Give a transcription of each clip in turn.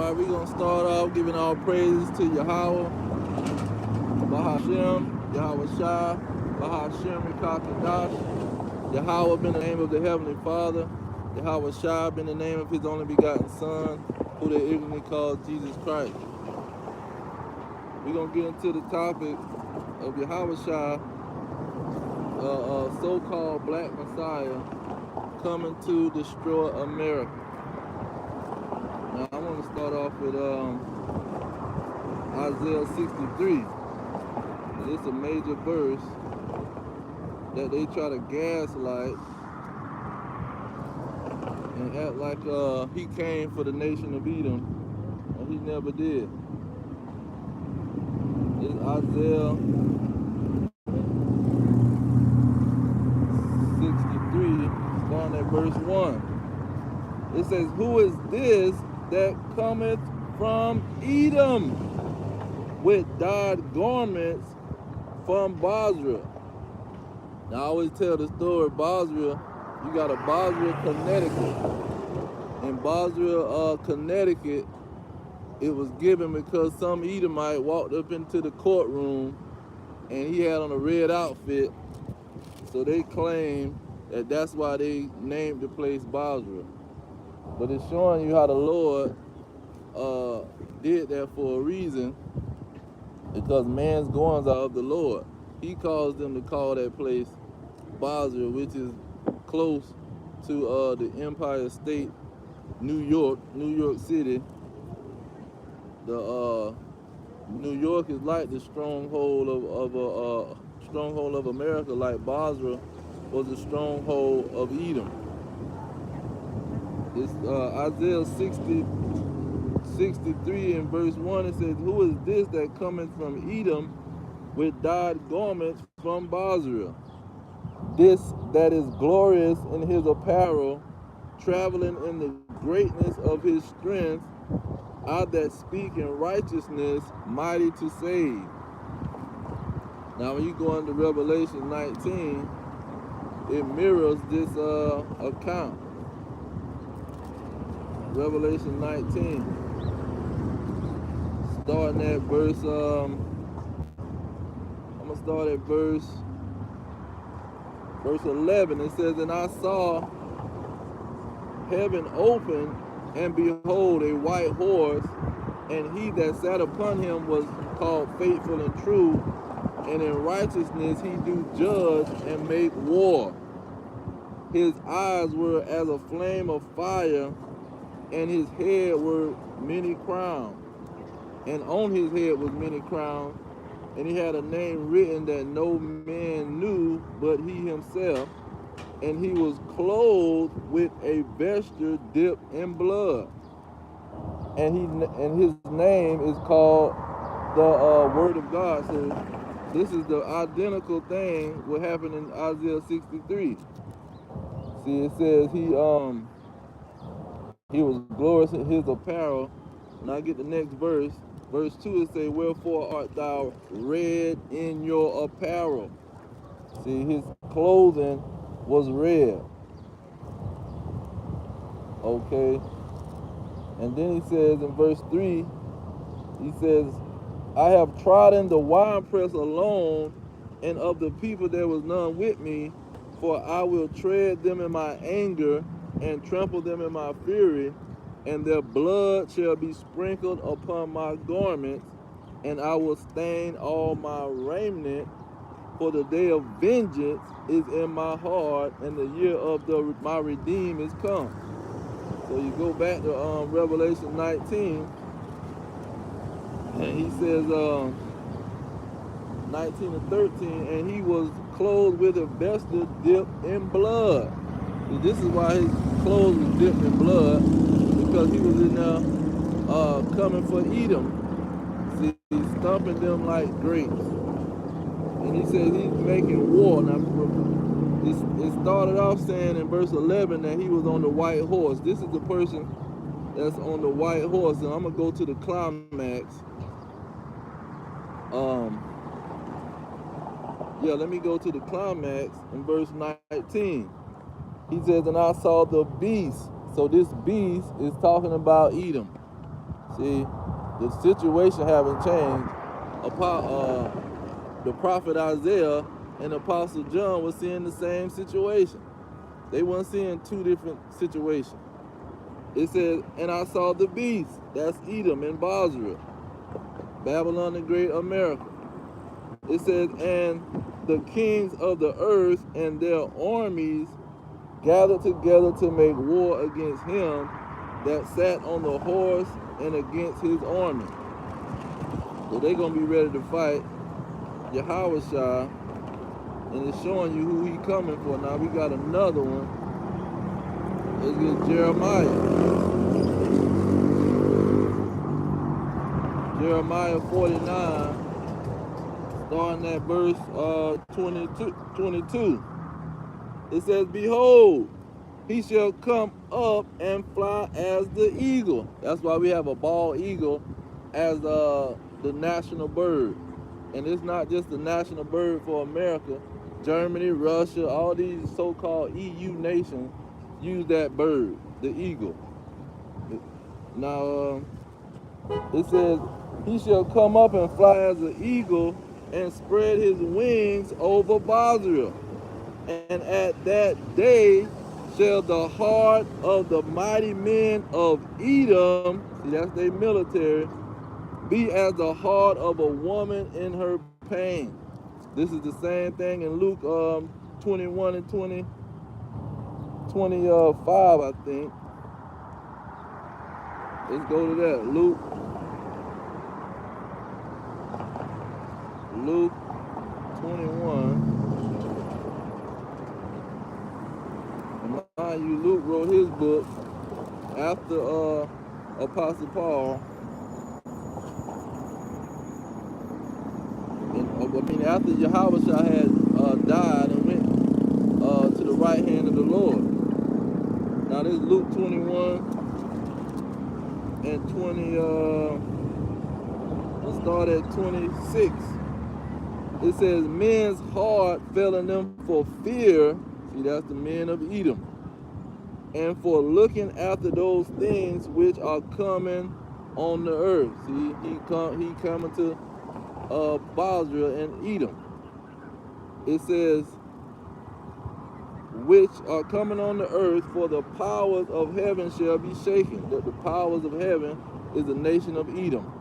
Alright, we're going to start off giving all praises to Yahweh, Bahashem, Yahweh Shai, Bahashem, Kakadash. Yahweh been the name of the Heavenly Father. Yahweh Shai been the name of His only begotten Son, who they ignorantly call Jesus Christ. We're going to get into the topic of Yahweh Shai, so-called Black Messiah, coming to destroy America. Now, I want to start off with Isaiah 63. It's a major verse that they try to gaslight and act like he came for the nation of Edom, and he never did. It's Isaiah 63, starting at verse 1. It says, "Who is this that cometh from Edom with dyed garments from BOZRAH?" Now I always tell the story, BOZRAH, you got a BOZRAH, Connecticut. In BOZRAH, Connecticut, it was given because some Edomite walked up into the courtroom and he had on a red outfit. So they claim that that's why they named the place BOZRAH. But it's showing you how the Lord did that for a reason, because man's goings are of the Lord. He caused them to call that place BOZRAH, which is close to the Empire State, New York City. The New York is like the stronghold of America, like BOZRAH was the stronghold of Edom. It's Isaiah 63 in verse 1. It says, "Who is this that cometh from Edom with dyed garments from BOZRAH? This that is glorious in his apparel, traveling in the greatness of his strength, I that speak in righteousness, mighty to save." Now when you go into Revelation 19, it mirrors this account. Revelation 19, starting at verse, I'm going to start at verse 11. It says, "And I saw heaven open, and behold, a white horse, and he that sat upon him was called Faithful and True, and in righteousness he do judge and make war. His eyes were as a flame of fire, and his head were many crowns, and on his head was many crowns, and he had a name written that no man knew but he himself, and he was clothed with a vesture dipped in blood, and his name is called the Word of God." So this is the identical thing what happened in Isaiah 63. See, it says he was glorious in his apparel. And I get the next verse. Verse 2, it says, "Wherefore art thou red in your apparel?" See, his clothing was red. Okay. And then he says in verse 3, he says, "I have trodden the winepress alone, and of the people there was none with me, for I will tread them in my anger, and trample them in my fury, and their blood shall be sprinkled upon my garments, and I will stain all my raiment, for the day of vengeance is in my heart, and the year of my redeem is come." So you go back to Revelation 19, and he says 19 and 13, "And he was clothed with a vesture dipped in blood." See, this is why his clothes was dipped in blood, because he was in there coming for Edom. See, he's stomping them like grapes. And he says he's making war. Now, it started off saying in verse 11 that he was on the white horse. This is the person that's on the white horse. And I'm going to go to the climax. Let me go to the climax in verse 19. He says, "And I saw the beast." So this beast is talking about Edom. See, the situation haven't changed. The prophet Isaiah and Apostle John were seeing the same situation. They weren't seeing two different situations. It says, and I saw the beast, that's Edom and BOZRAH, Babylon the Great America. It says, and the kings of the earth and their armies gathered together to make war against him that sat on the horse and against his army. So they're going to be ready to fight Yahweh, and it's showing you who he coming for. Now we got another one. Let's get Jeremiah. Jeremiah 49, starting at verse 22. It says, behold, he shall come up and fly as the eagle. That's why we have a bald eagle as the national bird. And it's not just the national bird for America. Germany, Russia, all these so-called EU nations use that bird, the eagle. Now, it says, he shall come up and fly as an eagle and spread his wings over BOZRAH. And at that day shall the heart of the mighty men of Edom, see that's their military, be as the heart of a woman in her pain. This is the same thing in Luke 21 and 25, I think. Let's go to that. Luke 21. Mind you, Luke wrote his book after Apostle Paul. And, after Yahweh had died and went to the right hand of the Lord. Now this is Luke 21 and 20. Let's start at 26. It says, men's heart fell in them for fear. See, that's the men of Edom. And for looking after those things which are coming on the earth. See, he coming to BOZRAH and Edom. It says, which are coming on the earth, for the powers of heaven shall be shaken. The powers of heaven is the nation of Edom.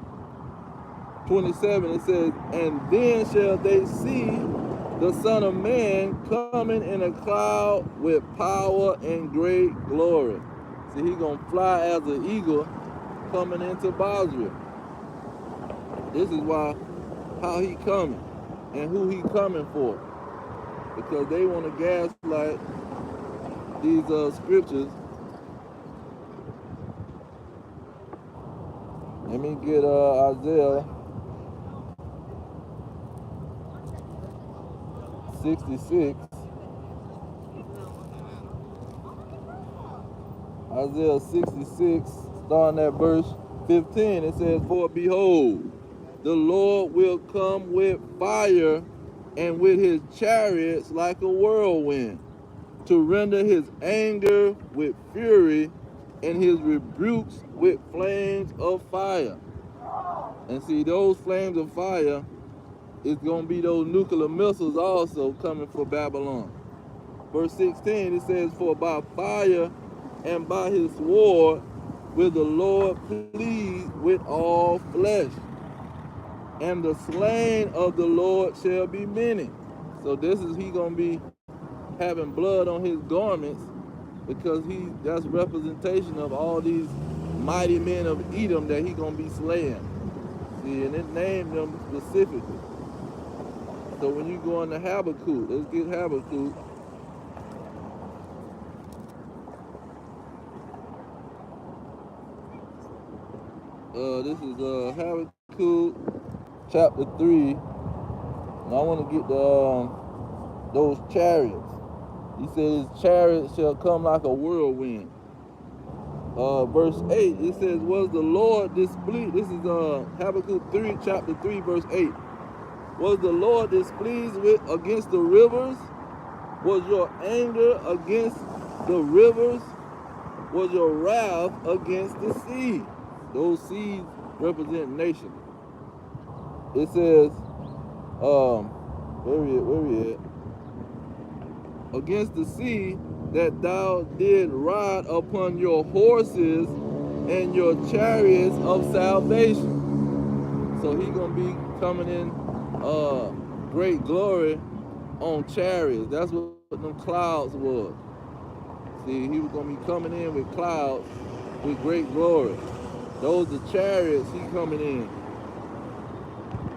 27, it says, and then shall they see the Son of Man coming in a cloud with power and great glory. See, he's going to fly as an eagle coming into BOZRAH. This is how he coming and who he coming for. Because they want to gaslight these scriptures. Let me get Isaiah 66. Isaiah 66, starting at verse 15, it says, for behold, the Lord will come with fire and with his chariots like a whirlwind, to render his anger with fury and his rebukes with flames of fire. And see, those flames of fire is going to be those nuclear missiles also coming for Babylon. Verse 16, it says, for by fire and by his sword will the Lord plead with all flesh, and the slain of the Lord shall be many. So this is he going to be having blood on his garments, because that's representation of all these mighty men of Edom that he going to be slaying. See, and it named them specifically. So when you go into Habakkuk, let's get Habakkuk. This is Habakkuk chapter 3. And I want to get those chariots. He says, his chariots shall come like a whirlwind. Verse 8, it says, was the Lord displeased? This is Habakkuk 3, chapter 3, verse 8. Was the Lord displeased against the rivers? Was your anger against the rivers? Was your wrath against the sea? Those seeds represent nations. It says, where we at? Against the sea that thou did ride upon your horses and your chariots of salvation. So he gonna be coming in great glory on chariots. That's what them clouds was. See, he was gonna be coming in with clouds with great glory. Those are chariots he coming in.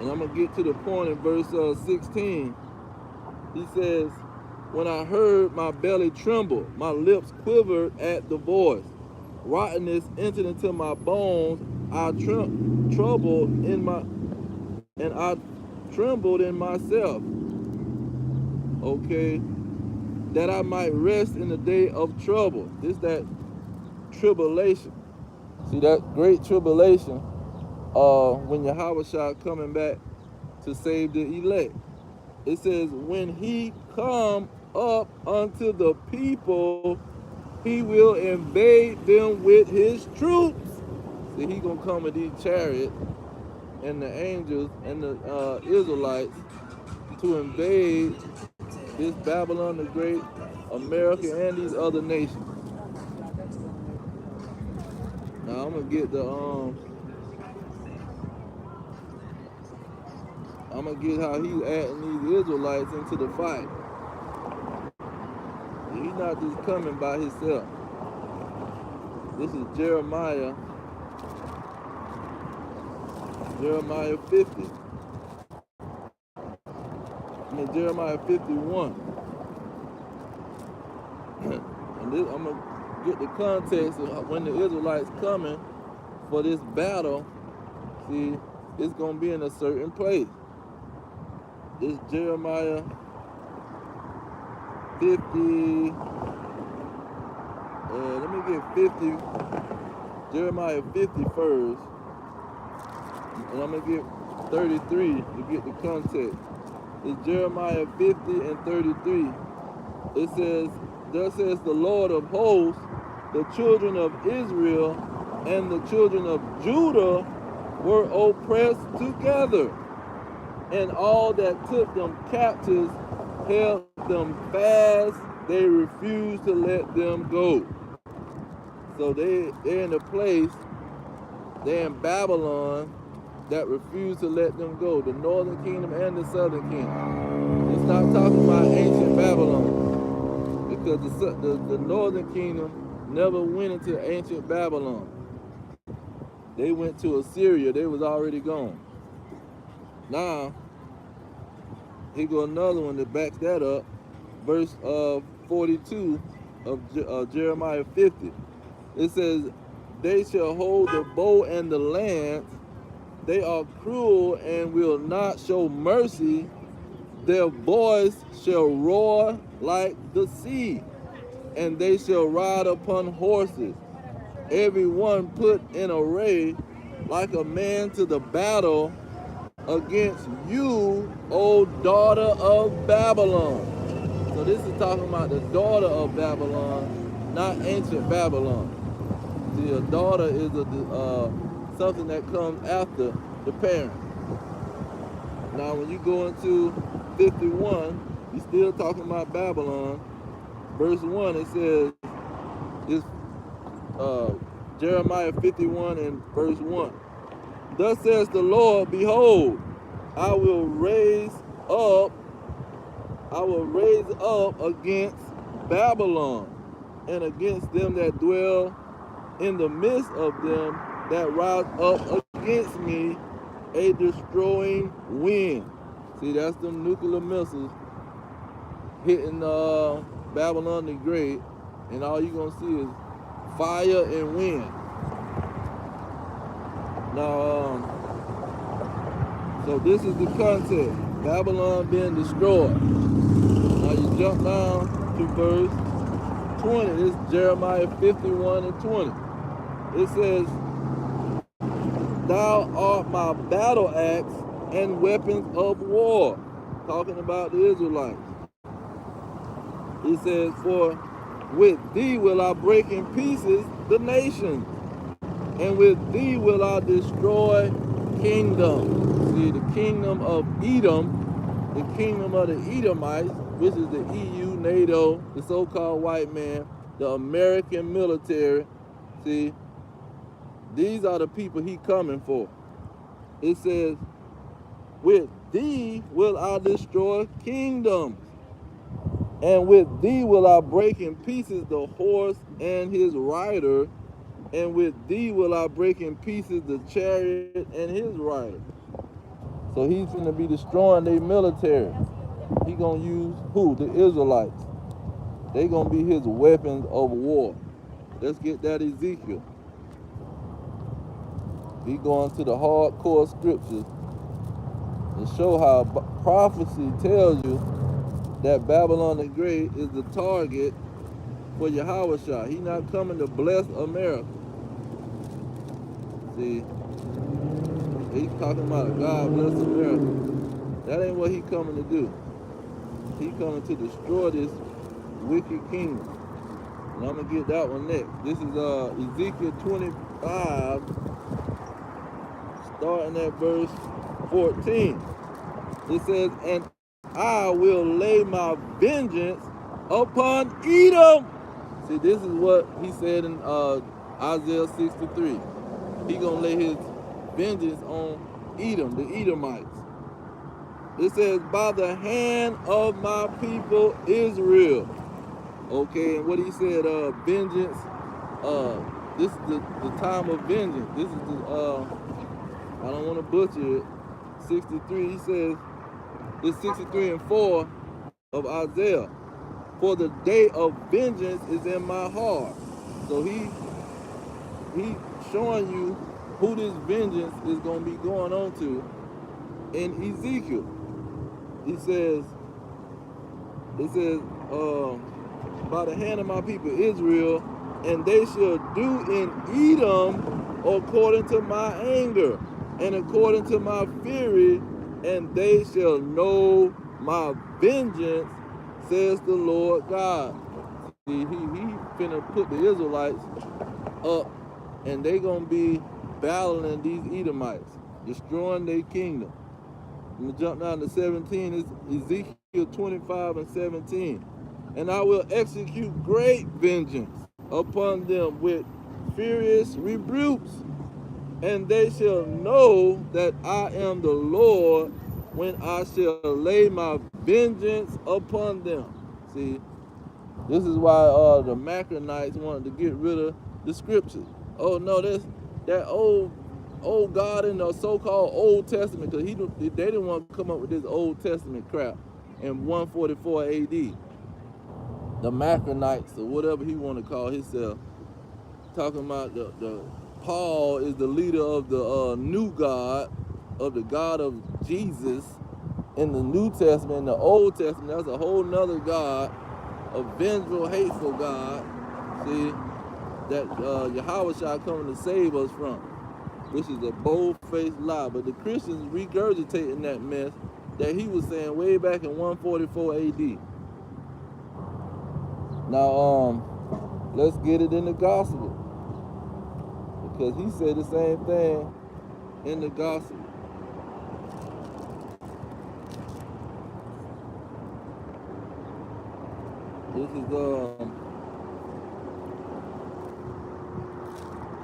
And I'm gonna get to the point in verse 16. He says, when I heard, my belly trembled, my lips quivered at the voice. Rottenness entered into my bones. I trembled in myself. Okay, that I might rest in the day of trouble. This that tribulation. See that great tribulation, when Yahweh shall coming back to save the elect. It says, when he come up unto the people, he will invade them with his troops. See, he gonna come with these chariots and the angels and the Israelites to invade this Babylon the Great, America, and these other nations. Now I'm gonna get how he's adding these Israelites into the fight. He's not just coming by himself. This is Jeremiah 50. Jeremiah 51. And this, I'm gonna get the context of when the Israelites coming for this battle. See, it's gonna be in a certain place. This Jeremiah 50. Let me get 50. Jeremiah 50 first, and I'm gonna get 33 to get the context. It's Jeremiah 50 and 33. It says, thus says the Lord of hosts, the children of Israel and the children of Judah were oppressed together, and all that took them captives held them fast. They refused to let them go. So they're in a place, they're in Babylon, that refused to let them go. The northern kingdom and the southern kingdom. It's not talking about ancient Babylon, because the northern kingdom never went into ancient Babylon. They went to Assyria. They was already gone. Now, here go another one that backs that up. Verse 42 of Jeremiah 50. It says, they shall hold the bow and the lance. They are cruel and will not show mercy. Their voice shall roar like the sea, and they shall ride upon horses. Every one put in array like a man to the battle against you, O daughter of Babylon. So this is talking about the daughter of Babylon, not ancient Babylon. See, a daughter is something that comes after the parent. Now, when you go into 51, you're still talking about Babylon. Verse 1, it says, it's Jeremiah 51 and verse 1. Thus says the Lord, behold, I will raise up against Babylon and against them that dwell in the midst of them that rise up against me a destroying wind. See, that's them nuclear missiles hitting Babylon the Great, and all you're gonna see is fire and wind. Now, so this is the context. Babylon being destroyed. Now you jump down to verse 20. This is Jeremiah 51 and 20. It says, thou art my battle axe and weapons of war. Talking about the Israelites. He says, for with thee will I break in pieces the nations, and with thee will I destroy kingdom. See, the kingdom of Edom, the kingdom of the Edomites, which is the EU, NATO, the so-called white man, the American military. See, these are the people he coming for. It says, with thee will I destroy kingdoms, and with thee will I break in pieces the horse and his rider, and with thee will I break in pieces the chariot and his rider. So he's going to be destroying their military. He going to use who? The Israelites. They going to be his weapons of war. Let's get that Ezekiel. He going to the hardcore scriptures to show how prophecy tells you that Babylon the Great is the target for Yahweh. He's not coming to bless America. See, he's talking about God bless America. That ain't what he coming to do. He coming to destroy this wicked kingdom. And I'm going to get that one next. This is Ezekiel 25, starting at verse 14. It says, and I will lay my vengeance upon Edom. See, this is what he said in Isaiah 63. He gonna lay his vengeance on Edom, the Edomites. It says, by the hand of my people Israel. Okay, and what he said, vengeance, this is the time of vengeance. This is the, I don't want to butcher it, 63, he says, it's 63 and 4 of Isaiah. For the day of vengeance is in my heart. So he showing you who this vengeance is going to be going on to in Ezekiel. He says, it says, by the hand of my people Israel, and they shall do in Edom according to my anger and according to my fury, and they shall know my vengeance, says the Lord God. See, he finna put the Israelites up, and they gonna be battling these Edomites, destroying their kingdom. I'm gonna jump down to 17. It's Ezekiel 25 and 17. And I will execute great vengeance upon them with furious rebukes, and they shall know that I am the Lord when I shall lay my vengeance upon them. See, this is why the Macronites wanted to get rid of the scriptures. Oh no, that old God in the so-called Old Testament, because they didn't want to come up with this Old Testament crap in 144 AD. The Macronites, or whatever he want to call himself, talking about the Paul is the leader of the new God, of the God of Jesus in the New Testament. In the Old Testament, that's a whole nother God, a vengeful, hateful God, see, that Yahweh shall come to save us from, which is a bold-faced lie. But the Christians regurgitating that mess that he was saying way back in 144 AD. Now, let's get it in the gospel, because he said the same thing in the gospel. This is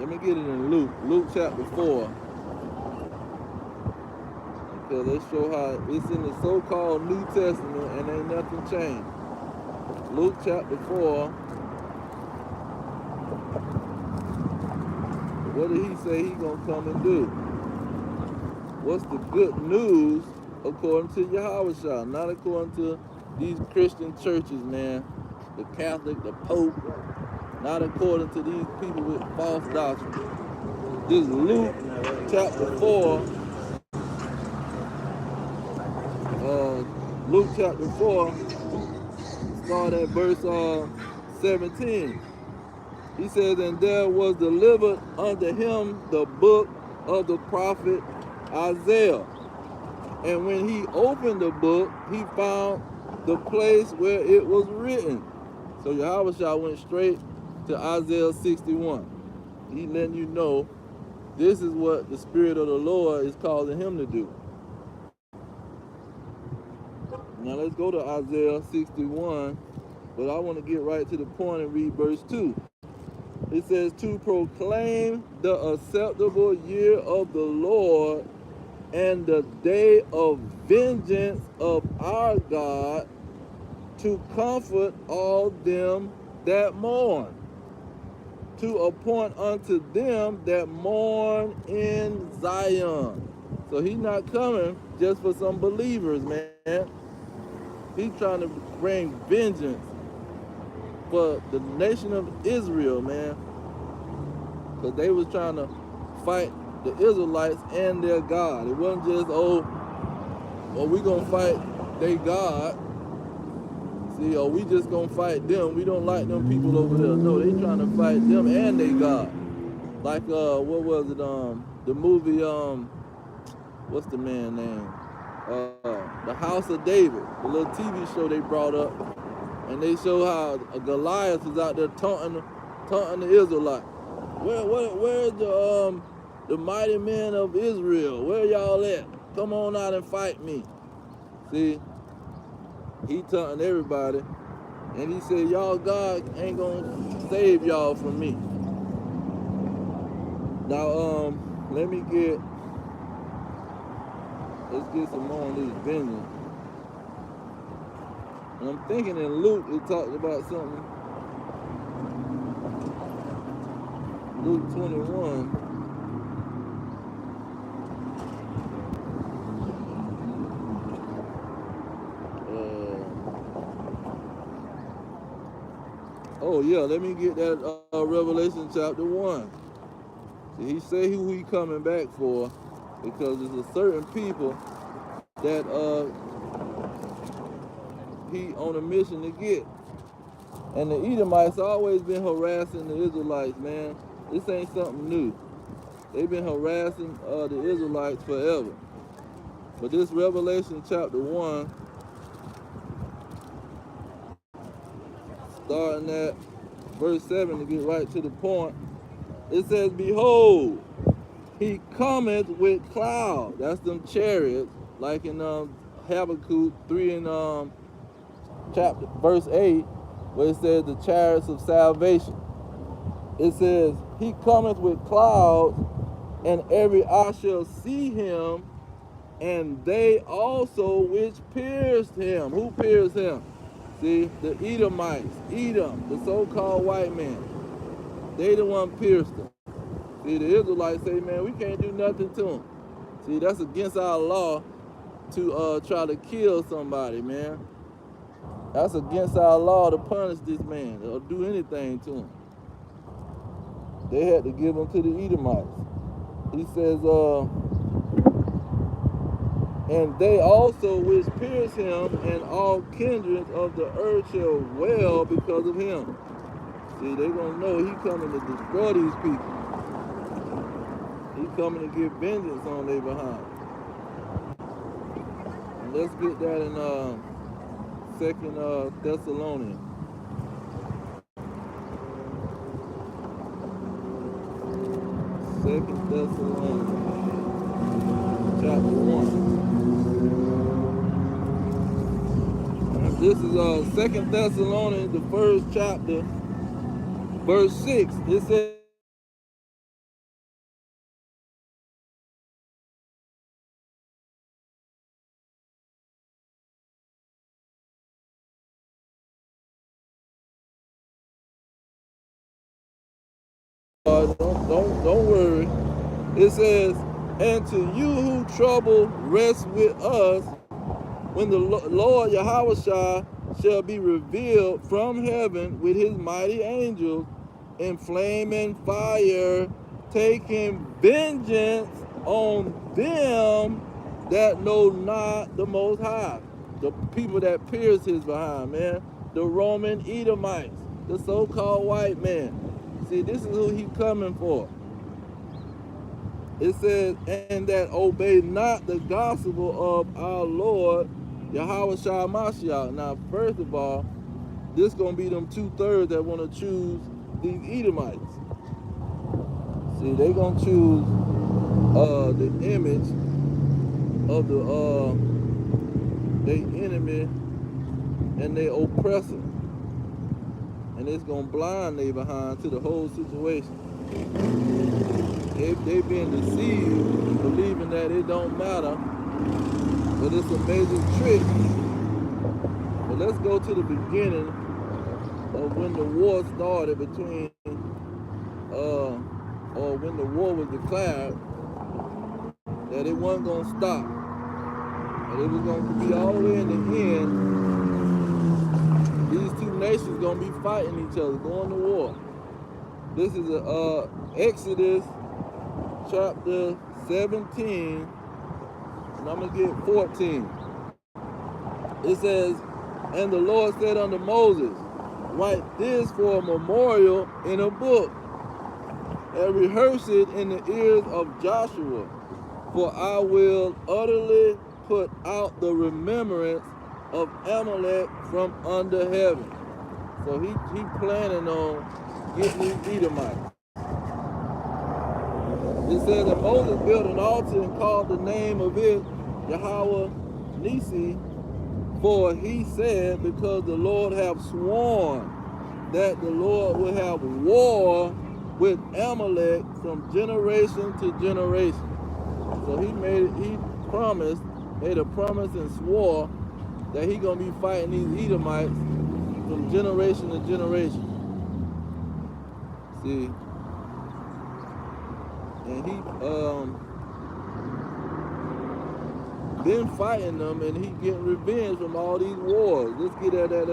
let me get it in Luke chapter 4, because they show how it's in the so-called New Testament and ain't nothing changed. Luke chapter 4. What did he say he gonna come and do? What's the good news according to Yahweh, not according to these Christian churches, man, the Catholic, the Pope, not according to these people with false doctrine. This is Luke chapter 4. Luke chapter 4, start at verse 17. He says, and there was delivered unto him the book of the prophet Isaiah. And when he opened the book, he found the place where it was written. So Yahweh went straight to Isaiah 61. He letting you know This is what the Spirit of the Lord is causing him to do. Now let's go to Isaiah 61, but I want to get right to the point and read verse 2. It says, to proclaim the acceptable year of the Lord and the day of vengeance of our God, to comfort all them that mourn, to appoint unto them that mourn in Zion. So he's not coming just for some believers, man. He's trying to bring vengeance for the nation of Israel, man. Because they was trying to fight the Israelites and their God. It wasn't just, we gonna fight their God. See, we just gonna fight them. We don't like them people over there. No, they trying to fight them and their God. Like, what was it? The movie, what's the man name? The House of David, the little TV show they brought up, and they show how Goliath was out there taunting the Israelites. Where's the mighty men of Israel? Where y'all at? Come on out and fight me. See, he taunting everybody, and he said, y'all God ain't gonna save y'all from me. Now, let's get some more on this vengeance. And I'm thinking in Luke, it talked about something. Luke 21. Let me get that Revelation chapter 1. See, he say who he coming back for, because there's a certain people that he on a mission to get. And the Edomites always been harassing the Israelites, man. This ain't something new. They've been harassing the Israelites forever. But this Revelation chapter 1, starting at verse 7 to get right to the point, it says, behold, he cometh with clouds. That's them chariots, like in Habakkuk 3 and chapter verse 8, where it says the chariots of salvation. It says, he cometh with clouds, and every eye shall see him, and they also which pierced him. Who pierced him? See, the Edomites, Edom, the so-called white man. They the one pierced him. See, the Israelites say, man, we can't do nothing to him. See, that's against our law to try to kill somebody, man. That's against our law to punish this man or do anything to him. They had to give him to the Edomites. He says, and they also which pierce him, and all kindreds of the earth shall wail because of him. See, they gonna know he coming to destroy these people. He coming to get vengeance on their behind. And let's get that in 2 Thessalonians. 2 Thessalonians chapter 1. This is 2 Thessalonians, the first chapter, verse 6. It says, don't worry. It says, and to you who trouble, rest with us when the Lord Yahushua shall be revealed from heaven with his mighty angels in flaming fire, taking vengeance on them that know not the Most High. The people that pierced his behind, man. The Roman Edomites, the so-called white man. See, this is who he coming for. It says, and that obey not the gospel of our Lord Yahushua Mashiach. Now, first of all, this gonna be them 2/3 that want to choose these Edomites. See, they gonna choose the image of the they enemy and they oppressor, and it's gonna blind they behind to the whole situation. They being deceived, believing that it don't matter, but it's a major trick. But let's go to the beginning of when the war started between, or when the war was declared, that it wasn't gonna stop, and it was gonna be all the way in the end. These two nations gonna be fighting each other, going to war. This is Exodus chapter 17, and I'm gonna get 14. It says, and the Lord said unto Moses, write this for a memorial in a book, and rehearse it in the ears of Joshua, for I will utterly put out the remembrance of Amalek from under heaven. So he planning on getting these Edomites. It says that Moses built an altar and called the name of it Yahweh Nisi, for he said, because the Lord hath sworn that the Lord will have war with Amalek from generation to generation. So he made a promise and swore that he gonna be fighting these Edomites from generation to generation. See, and he been fighting them, and he getting revenge from all these wars. Let's get at that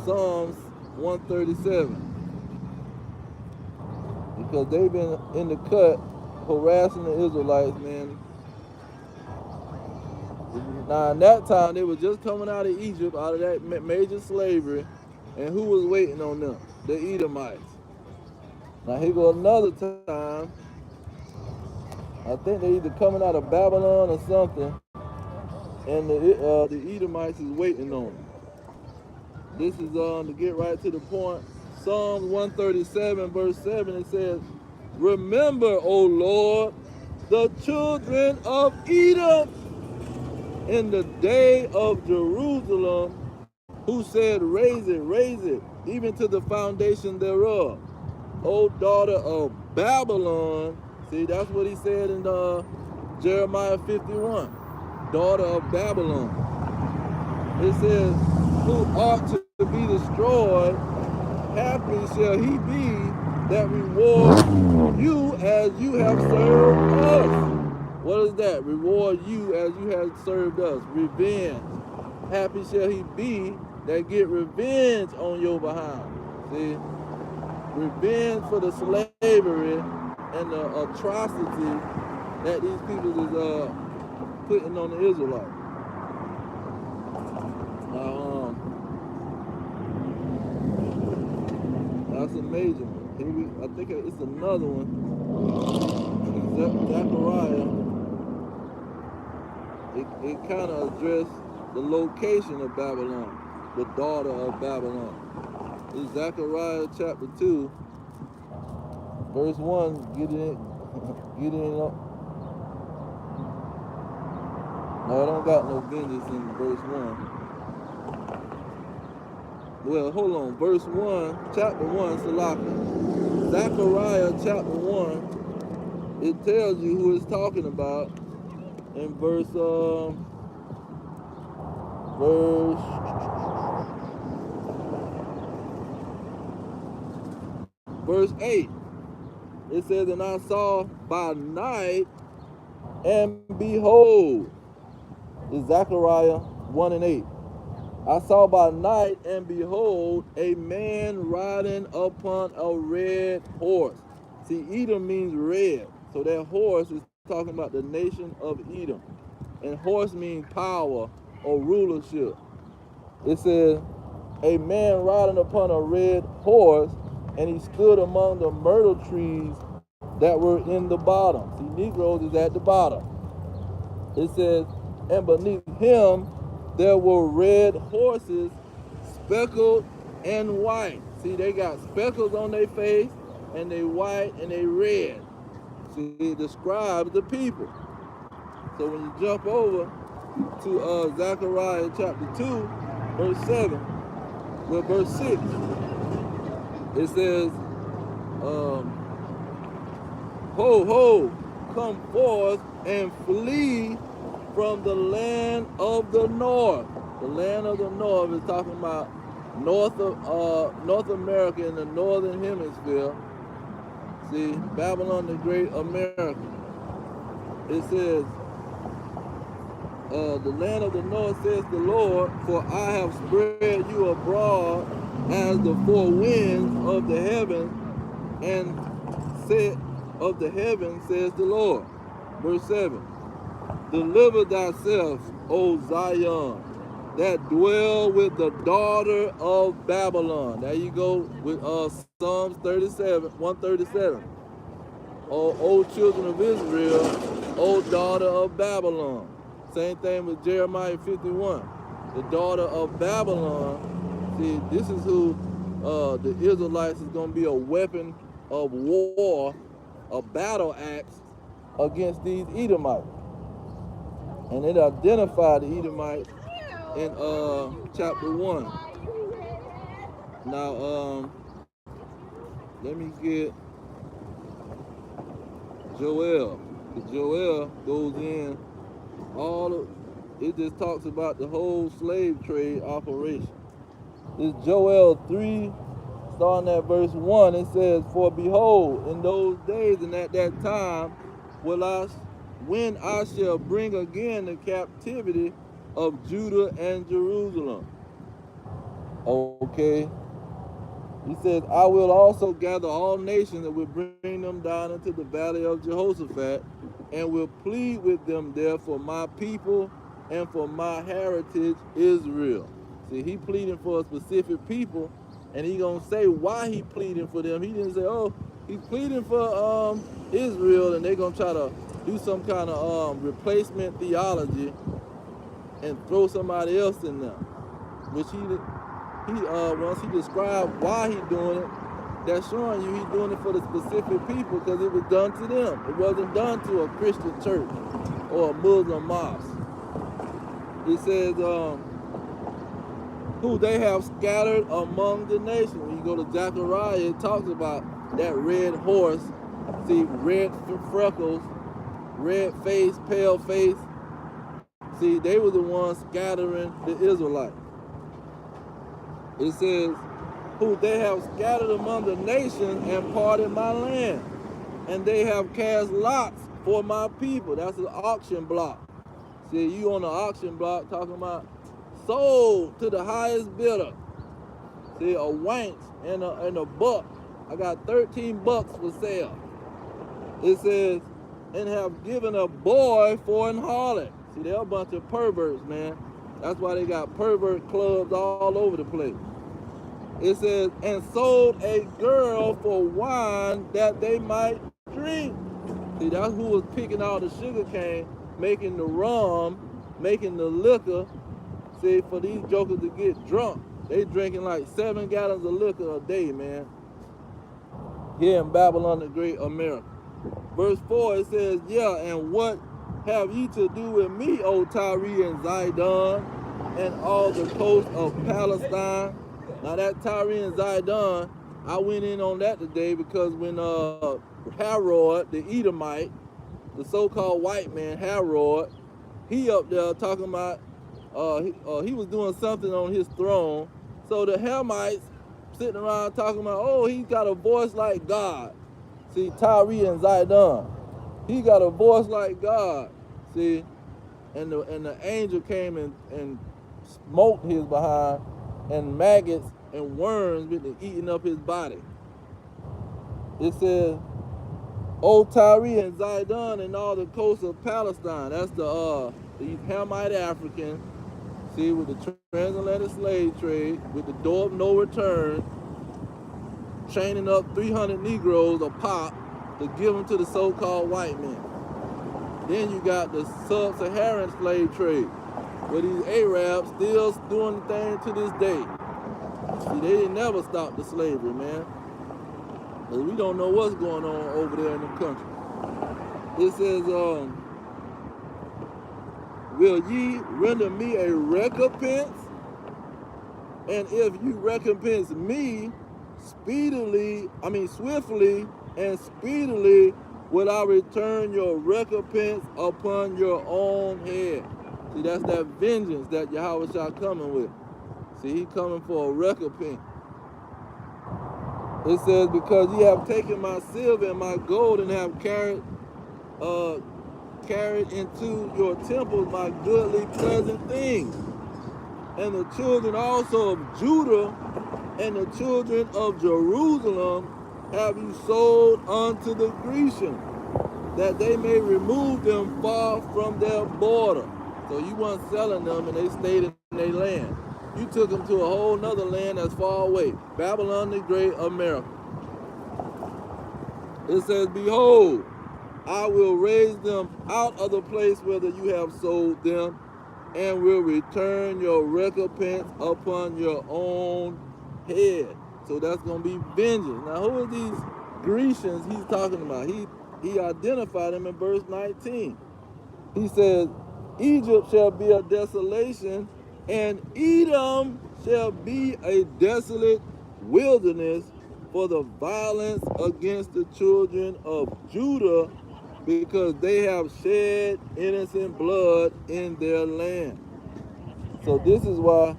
Psalms 137, because they've been in the cut harassing the Israelites, man. Now, in that time, they were just coming out of Egypt, out of that major slavery, and who was waiting on them? The Edomites. Now, here go another time. I think they're either coming out of Babylon or something, and the Edomites is waiting on them. This is to get right to the point. Psalms 137, verse 7, it says, remember, O Lord, the children of Edom in the day of Jerusalem, who said, raise it, even to the foundation thereof. O daughter of Babylon. See, that's what he said in Jeremiah 51. Daughter of Babylon. It says, who ought to be destroyed, happy shall he be that reward you as you have served us. What is that? Reward you as you have served us. Revenge. Happy shall he be that get revenge on your behalf. See? Revenge for the slavery and the atrocity that these people is putting on the Israelites. That's a major one. I think it's another one. Zechariah. It kind of addressed the location of Babylon, the daughter of Babylon. It's Zechariah chapter 2, verse 1. Get in. No, I don't got no vengeance in verse 1. Well, hold on. Verse 1, chapter 1, Salaka. Zechariah chapter 1, it tells you who it's talking about in verse 8. It says, and I saw by night, and behold, it's Zechariah 1 and 8. I saw by night, and behold, a man riding upon a red horse. See, Edom means red. So that horse is talking about the nation of Edom. And horse means power or rulership. It says, a man riding upon a red horse, and he stood among the myrtle trees that were in the bottom. See, Negroes is at the bottom. It says, and beneath him there were red horses, speckled and white. See, they got speckles on their face, and they white, and they red. See, it describes the people. So when you jump over to Zechariah chapter 2, verse 7, well, verse 6, it says, ho, ho, come forth and flee from the land of the north. The land of the north is talking about North America in the northern hemisphere. See, Babylon the Great America. It says, the land of the north, says the Lord, for I have spread you abroad as the four winds of the heaven, and said of the heaven, says the Lord. Verse 7, deliver thyself, O Zion, that dwell with the daughter of Babylon. There you go with Psalms 137. O children of Israel, O daughter of Babylon. Same thing with Jeremiah 51. The daughter of Babylon. See, this is who the Israelites is going to be a weapon of war, a battle axe against these Edomites. And it identified the Edomites in chapter 1. Now, let me get Joel. Joel goes in it just talks about the whole slave trade operation. It's Joel 3, starting at verse 1. It says, for behold, in those days and at that time when I shall bring again the captivity of Judah and Jerusalem. Okay. He says, I will also gather all nations and will bring them down into the valley of Jehoshaphat, and will plead with them there for my people and for my heritage Israel. See, he pleading for a specific people, and he gonna say why he pleading for them. He didn't say, oh, he's pleading for Israel, and they're gonna try to do some kind of replacement theology and throw somebody else in there, which he once he described why he doing it, that's showing you he's doing it for the specific people because it was done to them. It wasn't done to a Christian church or a Muslim mosque. It says, who they have scattered among the nations. When you go to Zechariah, it talks about that red horse. See, red freckles, red face, pale face. See, they were the ones scattering the Israelites. It says, who they have scattered among the nations and parted my land. And they have cast lots for my people. That's an auction block. See, you on the auction block talking about sold to the highest bidder. See, a wank and a buck. I got 13 bucks for sale. It says, and have given a boy for an harlot. See, they're a bunch of perverts, man. That's why they got pervert clubs all over the place. It says, and sold a girl for wine that they might drink. See, that's who was picking out the sugar cane, making the rum, making the liquor. See, for these jokers to get drunk. They drinking like 7 gallons of liquor a day, man. Here in Babylon the Great America. Verse 4, it says, yeah, and what have ye to do with me, O Tyre and Zidon, and all the coast of Palestine? Now that Tyre and Zidon, I went in on that today because when Herod, the Edomite, the so-called white man, Herod, he up there talking about, he was doing something on his throne. So the Hamites sitting around talking about, oh, he's got a voice like God. See, Tyre and Zidon, he got a voice like God. See, and the angel came and smoked his behind, and maggots and worms been eating up his body. It says, O Tyre and Zidon and all the coasts of Palestine. That's these Hamite Africans. See, with the transatlantic slave trade, with the door of no return, chaining up 300 Negroes a pop to give them to the so-called white men. Then you got the sub-Saharan slave trade, where these Arabs still doing the thing to this day. See, they didn't never stop the slavery, man. Because we don't know what's going on over there in the country. It says, will ye render me a recompense? And if you recompense me swiftly and speedily, will I return your recompense upon your own head. See, that's that vengeance that Yahweh shall coming with. See, he coming for a recompense. It says, because ye have taken my silver and my gold and have carried into your temples my goodly pleasant things. And the children also of Judah and the children of Jerusalem have you sold unto the Grecians, that they may remove them far from their border. So you weren't selling them and they stayed in their land. You took them to a whole nother land that's far away. Babylon the Great, America. It says, behold, I will raise them out of the place whither you have sold them, and will return your recompense upon your own head. So that's going to be vengeance. Now, who are these Grecians he's talking about? He identified them in verse 19. He says, Egypt shall be a desolation, and Edom shall be a desolate wilderness for the violence against the children of Judah, because they have shed innocent blood in their land. So this is why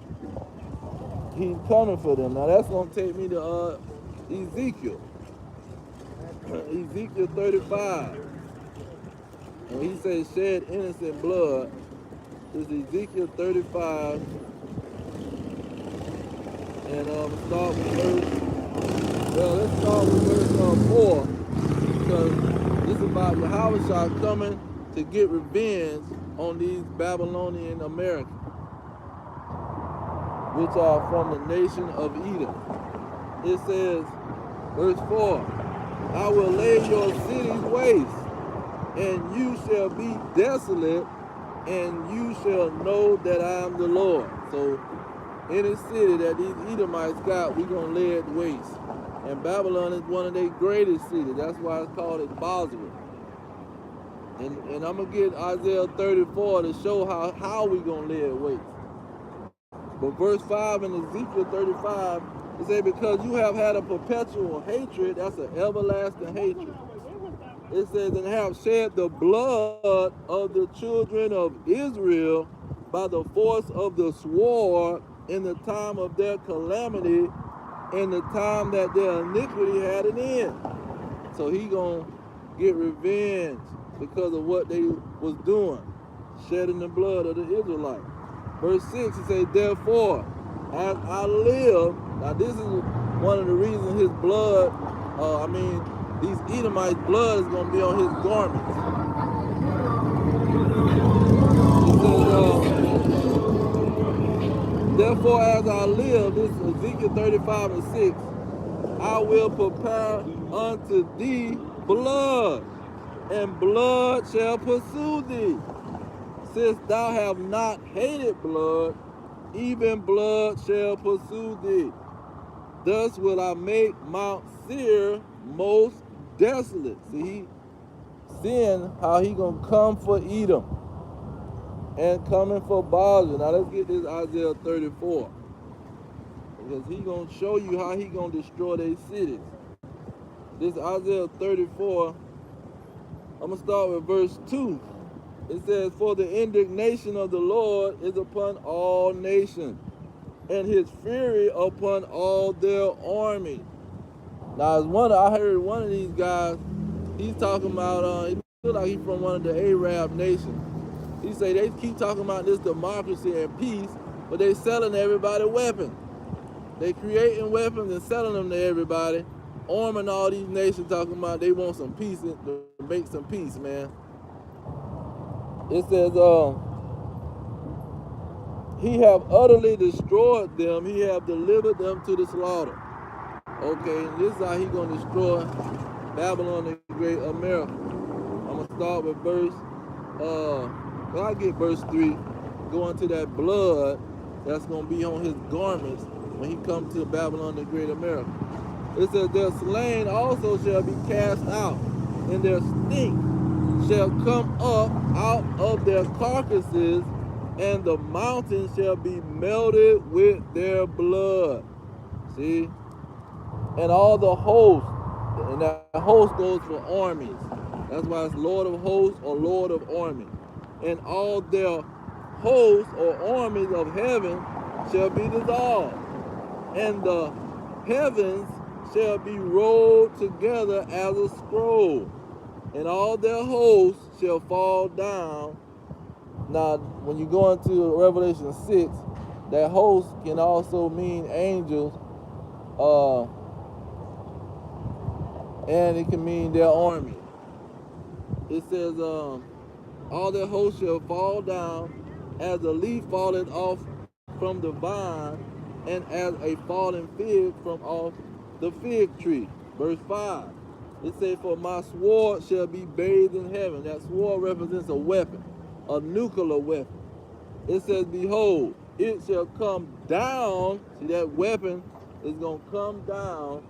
he's coming for them. Now that's going to take me to Ezekiel. Ezekiel 35. And he says shed innocent blood. This is Ezekiel 35. And let's start with verse 4. Because this is about Yahweh coming to get revenge on these Babylonian Americans, which are from the nation of Edom. It says, verse 4, I will lay your cities waste, and you shall be desolate, and you shall know that I am the Lord. So any city that these Edomites got, we're going to lay it waste. And Babylon is one of their greatest cities. That's why it's called it BOZRAH. And I'm going to get Isaiah 34 to show how we're going to lay it waste. But verse 5 in Ezekiel 35, it says, because you have had a perpetual hatred, that's an everlasting hatred. It says, and have shed the blood of the children of Israel by the force of the sword in the time of their calamity, in the time that their iniquity had an end. So he gonna get revenge because of what they was doing, shedding the blood of the Israelites. Verse 6, it says, therefore, as I live, now this is one of the reasons his blood, these Edomites' blood is going to be on his garments. It says, therefore, as I live, this is Ezekiel 35 and 6, I will prepare unto thee blood, and blood shall pursue thee. Since thou have not hated blood, even blood shall pursue thee. Thus will I make Mount Seir most desolate. See, seeing how he gonna come for Edom and coming for BOZRAH. Now let's get this Isaiah 34. Because he gonna show you how he gonna destroy their cities. This Isaiah 34, I'm gonna start with verse 2. It says, for the indignation of the Lord is upon all nations, and his fury upon all their armies. Now, I heard one of these guys, he's talking about, it looks like he's from one of the Arab nations. He say they keep talking about this democracy and peace, but they selling everybody weapons. They creating weapons and selling them to everybody, arming all these nations, talking about they want some peace, to make some peace, man. It says, he have utterly destroyed them, he have delivered them to the slaughter. Okay, and this is how he gonna destroy Babylon the Great, America. I'm gonna start with verse, I get verse 3, go into that blood that's gonna be on his garments when he comes to Babylon the Great, America. It says, their slain also shall be cast out, and their stink shall come up out of their carcasses, and the mountains shall be melted with their blood. See? And all the hosts, and that host goes for armies. That's why it's Lord of hosts or Lord of armies. And all their hosts or armies of heaven shall be dissolved, and the heavens shall be rolled together as a scroll, and all their hosts shall fall down. Now, when you go into Revelation 6, that host can also mean angels, and it can mean their army. It says, all their hosts shall fall down as a leaf falleth off from the vine, and as a fallen fig from off the fig tree. Verse 5. It says, for my sword shall be bathed in heaven. That sword represents a weapon, a nuclear weapon. It says, behold, it shall come down. See, that weapon is going to come down.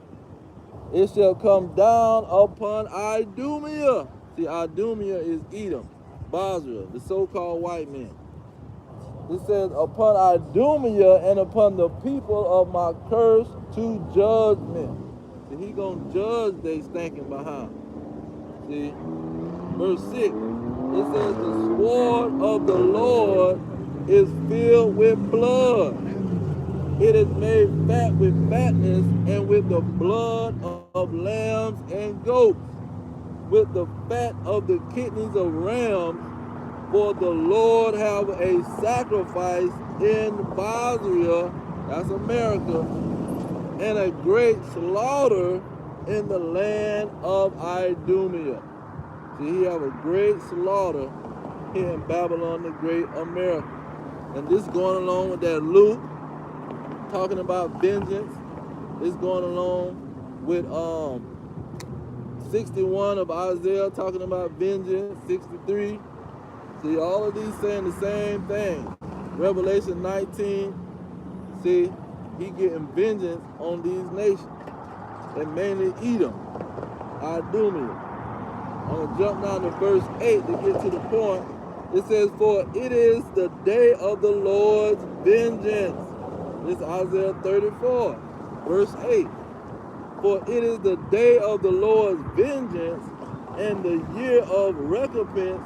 It shall come down upon Idumea. See, Idumea is Edom, BOZRAH, the so-called white man. It says, upon Idumea and upon the people of my curse to judgment. See, he gonna judge they stinking behind. See, verse 6, it says, the sword of the Lord is filled with blood. It is made fat with fatness, and with the blood of lambs and goats, with the fat of the kidneys of rams. For the Lord have a sacrifice in BOZRAH, that's America, and a great slaughter in the land of Idumea. See, he have a great slaughter here in Babylon the Great, America. And this going along with that Luke, talking about vengeance. It's going along with 61 of Isaiah, talking about vengeance, 63. See, all of these saying the same thing. Revelation 19, see, he getting vengeance on these nations, and mainly Edom, Idumea. I'm going to jump down to verse 8 to get to the point. It says, for it is the day of the Lord's vengeance. This is Isaiah 34, verse 8. For it is the day of the Lord's vengeance, and the year of recompense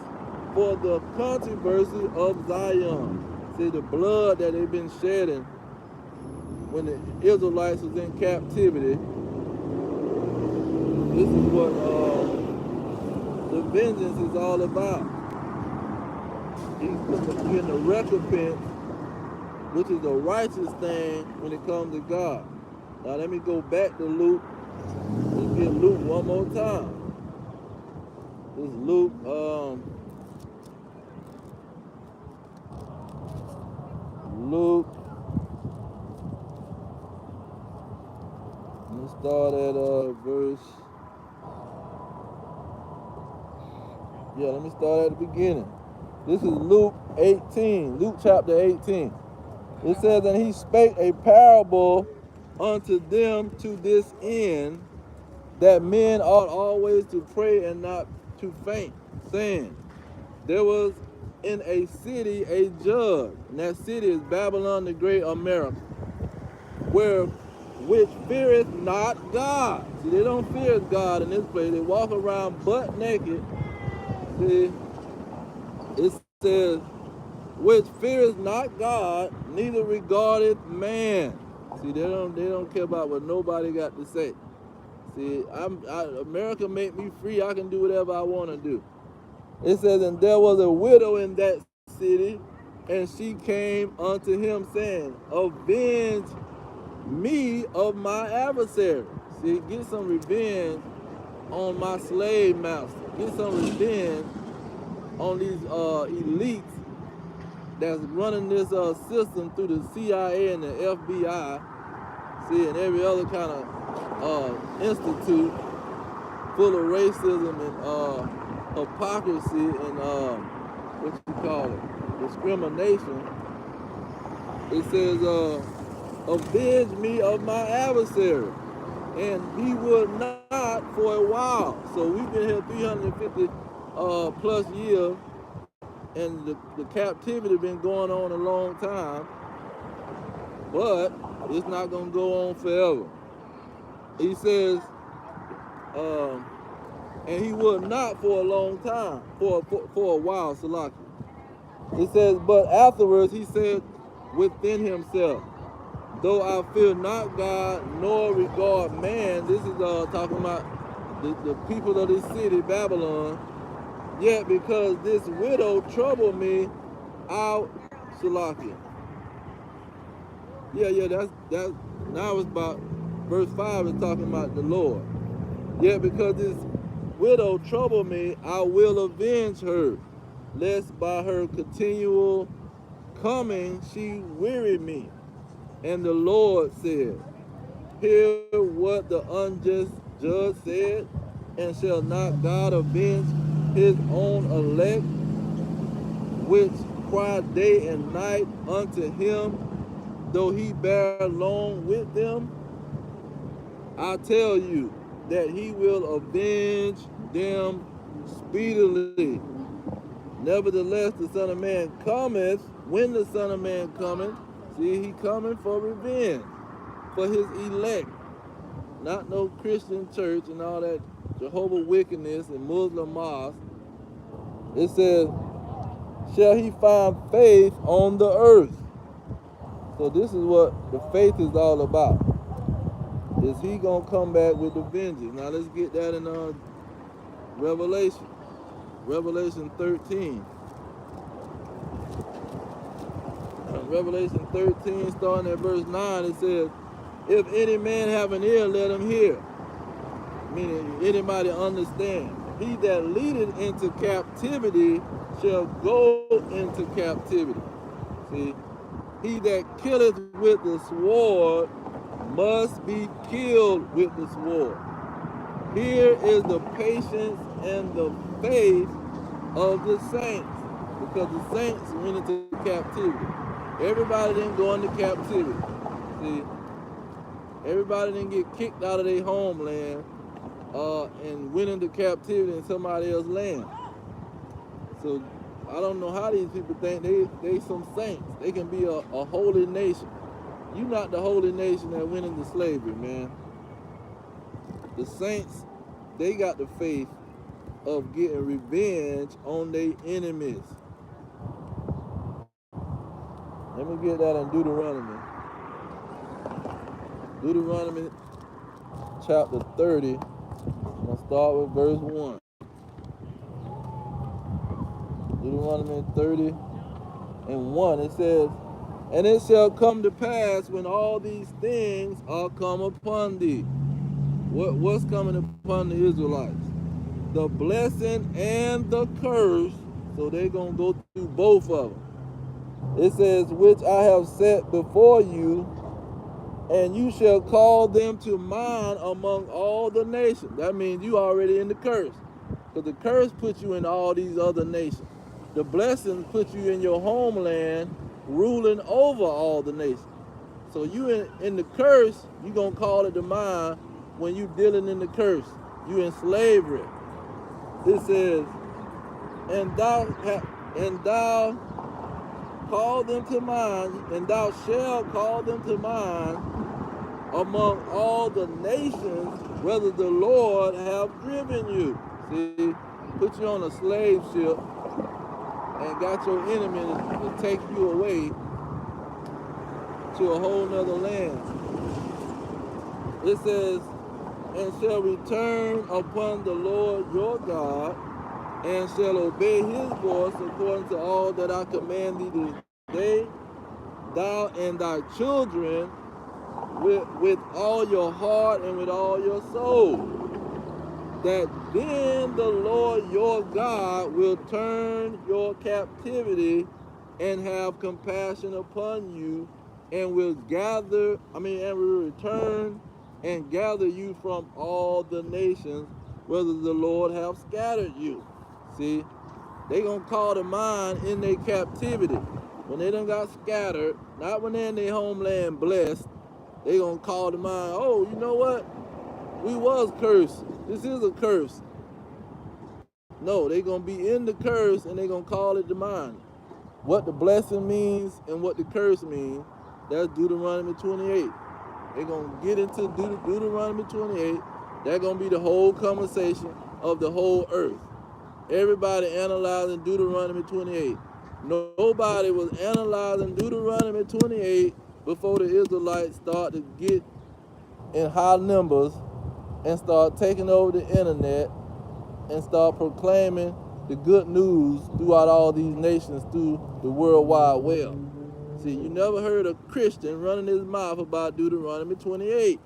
for the controversy of Zion. See, the blood that they've been shedding when the Israelites was in captivity. This is what the vengeance is all about. He's getting the recompense, which is a righteous thing when it comes to God. Now let me go back to Luke. Let's get Luke one more time. This is Luke, let's start at let me start at the beginning. This is Luke 18, Luke chapter 18. It says, and he spake a parable unto them to this end, that men ought always to pray and not to faint, saying, there was in a city a judge, and that city is Babylon the Great, America, which feareth not God. See, they don't fear God in this place. They walk around butt naked. See, it says, which feareth not God, neither regardeth man. See, they don't care about what nobody got to say. See, America make me free. I can do whatever I want to do. It says, and there was a widow in that city, and she came unto him, saying, avenge me of my adversary. See, get some revenge on my slave master. Get some revenge on these elites that's running this system through the CIA and the FBI, see, and every other kind of institute full of racism and hypocrisy and what you call it, discrimination. It says, avenge me of my adversary. and he would not for a while. So we've been here 350 plus years, and the captivity been going on a long time, but it's not going to go on forever. He says, um, and he would not for a long time, for a while, Salaki. It says, but afterwards he said within himself, though I fear not God nor regard man. This is talking about the people of this city, Babylon. Yet because this widow troubled me, I'll Salakia. Yeah, that's now it's about verse 5 is talking about the Lord. Yet because this widow troubled me, I will avenge her, lest by her continual coming she weary me. And the Lord said, hear what the unjust judge said, and shall not God avenge his own elect, which cry day and night unto him, though he bear long with them? I tell you that he will avenge them speedily. Nevertheless, the Son of Man cometh, when the Son of Man cometh, see, he coming for revenge, for his elect, not no Christian church and all that Jehovah wickedness and Muslim mosque. It says, shall he find faith on the earth? So this is what the faith is all about. Is he gonna come back with the vengeance? Now let's get that in Revelation. Revelation 13. Revelation 13, starting at verse 9, it says, if any man have an ear, let him hear. Meaning anybody understand. He that leadeth into captivity shall go into captivity. See, he that killeth with the sword must be killed with the sword. Here is the patience and the faith of the saints, because the saints went into captivity. Everybody didn't go into captivity. See, everybody didn't get kicked out of their homeland and went into captivity in somebody else's land. So I don't know how these people think they some saints. They can be a holy nation. You not the holy nation that went into slavery, man. The saints, they got the faith of getting revenge on their enemies. Let me get that in Deuteronomy. Deuteronomy chapter 30. I'm going to start with verse 1. Deuteronomy 30 and 1. It says, and it shall come to pass when all these things are come upon thee. What's coming upon the Israelites? The blessing and the curse. So they're going to go through both of them. It says, which I have set before you, and you shall call them to mind among all the nations. That means you already in the curse. Because the curse puts you in all these other nations. The blessing puts you in your homeland, ruling over all the nations. So you in the curse, you going to call it to mind when you dealing in the curse. You in slavery. It says, and thou call them to mind, and thou shalt call them to mind among all the nations, whether the Lord have driven you. See, put you on a slave ship and got your enemy to take you away to a whole nother land. It says, and shall return upon the Lord your God, and shall obey his voice according to all that I command thee this day, thou and thy children, with all your heart and with all your soul, that then the Lord your God will turn your captivity and have compassion upon you, and will return and gather you from all the nations, whether the Lord have scattered you. See, they gonna call to mind in their captivity. When they done got scattered, not when they're in their homeland blessed, they gonna call to mind, oh, you know what? We was cursed. This is a curse. No, they're going to be in the curse and they're going to call it divine. What the blessing means and what the curse means, that's Deuteronomy 28. They're going to get into Deuteronomy 28. That's going to be the whole conversation of the whole earth. Everybody analyzing Deuteronomy 28. Nobody was analyzing Deuteronomy 28 before the Israelites start to get in high numbers and start taking over the internet and start proclaiming the good news throughout all these nations through the World Wide Web. See, you never heard a Christian running his mouth about Deuteronomy 28.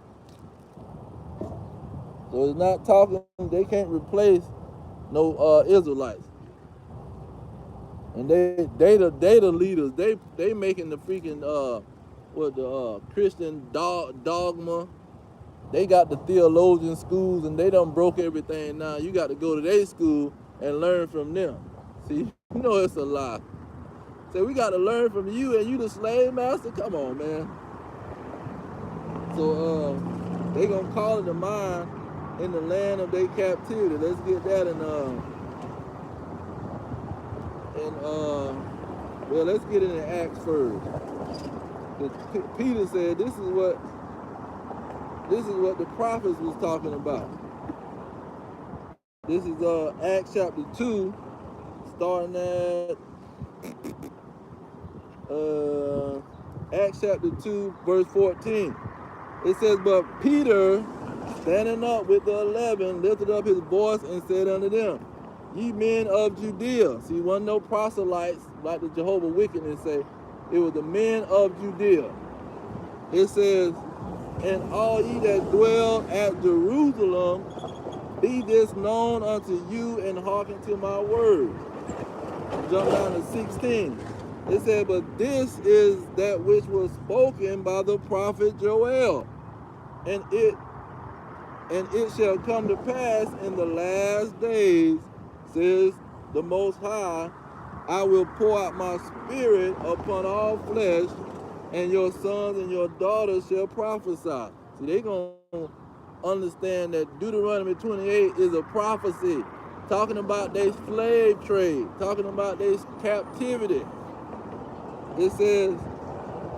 So it's not talking, they can't replace no Israelites. And they the leaders. They making the freaking Christian dogma. They got the theologian schools and they done broke everything now. You got to go to their school and learn from them. See, you know it's a lie. Say, we got to learn from you and you the slave master? Come on, man. So they gonna call it a mine in the land of their captivity. Let's get that well, let's get into Acts first. Peter said this is what the prophets was talking about. This is Acts chapter 2, starting at Acts chapter 2, verse 14. It says, but Peter, standing up with the 11, lifted up his voice and said unto them, ye men of Judea. See, wasn't no proselytes like the Jehovah Witnesses say. It was the men of Judea. It says, and all ye that dwell at Jerusalem, be this known unto you and hearken to my words. Jump down to 16. It said, but this is that which was spoken by the prophet Joel, and it shall come to pass in the last days, says the Most High, I will pour out my spirit upon all flesh, and your sons and your daughters shall prophesy. See, they're going to understand that Deuteronomy 28 is a prophecy, talking about their slave trade, talking about their captivity. It says,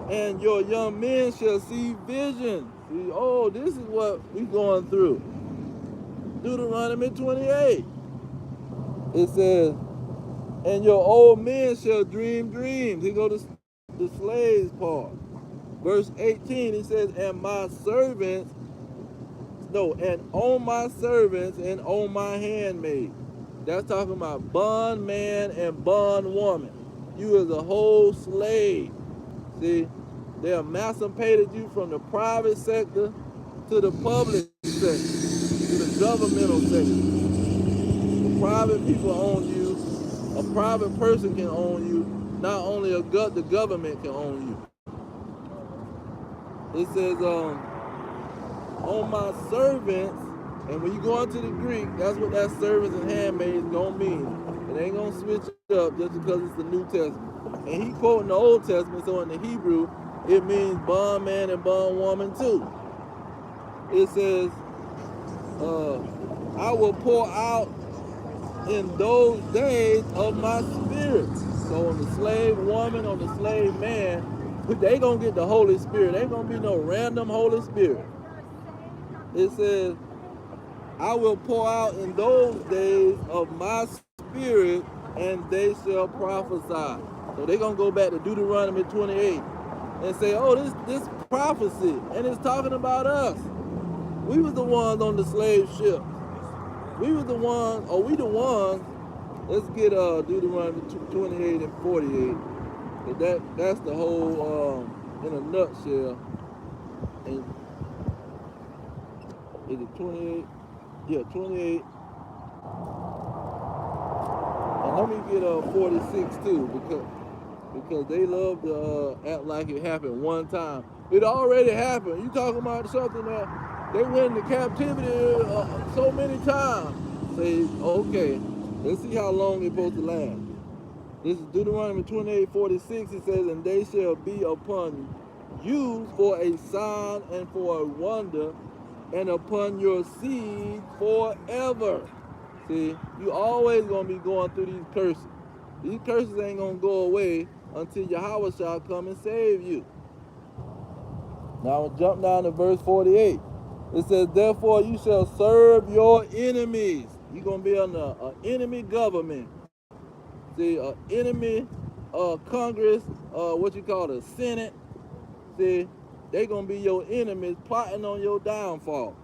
and your young men shall see visions. See, oh, this is what we're going through. Deuteronomy 28. It says, and your old men shall dream dreams. Here go the slaves part. Verse 18, it says, and my servants, and on my servants and on my handmaid. That's talking about bondman and bondwoman. You is a whole slave. See, they emancipated you from the private sector to the public sector, to the governmental sector. The private people own you. A private person can own you. Not only the government can own you. It says, on my servants, and when you go into the Greek, that's what that servants and handmaids gonna mean. It ain't gonna switch up just because it's the New Testament. And he quoting the Old Testament, so in the Hebrew, it means bondman and bondwoman too. It says, I will pour out in those days of my spirit. So on the slave woman, on the slave man, they gonna get the Holy Spirit. Ain't gonna be no random Holy Spirit. It says, I will pour out in those days of my spirit, and they shall prophesy. So they're going to go back to Deuteronomy 28 and say, oh, this prophecy, and it's talking about us. We was the ones on the slave ship. We was the ones, we the ones. Let's get Deuteronomy 28 and 48. That's the whole, in a nutshell. And is it 28? Yeah, 28. And let me get 46 too, because they love to act like it happened one time. It already happened. You talking about something that they went into captivity so many times. Say, okay, let's see how long it's supposed to last. This is Deuteronomy 28:46. It says, and they shall be upon you for a sign and for a wonder, and upon your seed forever. See, you always gonna be going through these curses. These curses ain't gonna go away until Yahweh shall come and save you. Now I'll jump down to verse 48. It says, therefore you shall serve your enemies. You're gonna be under an enemy government. See, an enemy Congress, what you call the Senate. See, they gonna be your enemies plotting on your downfall.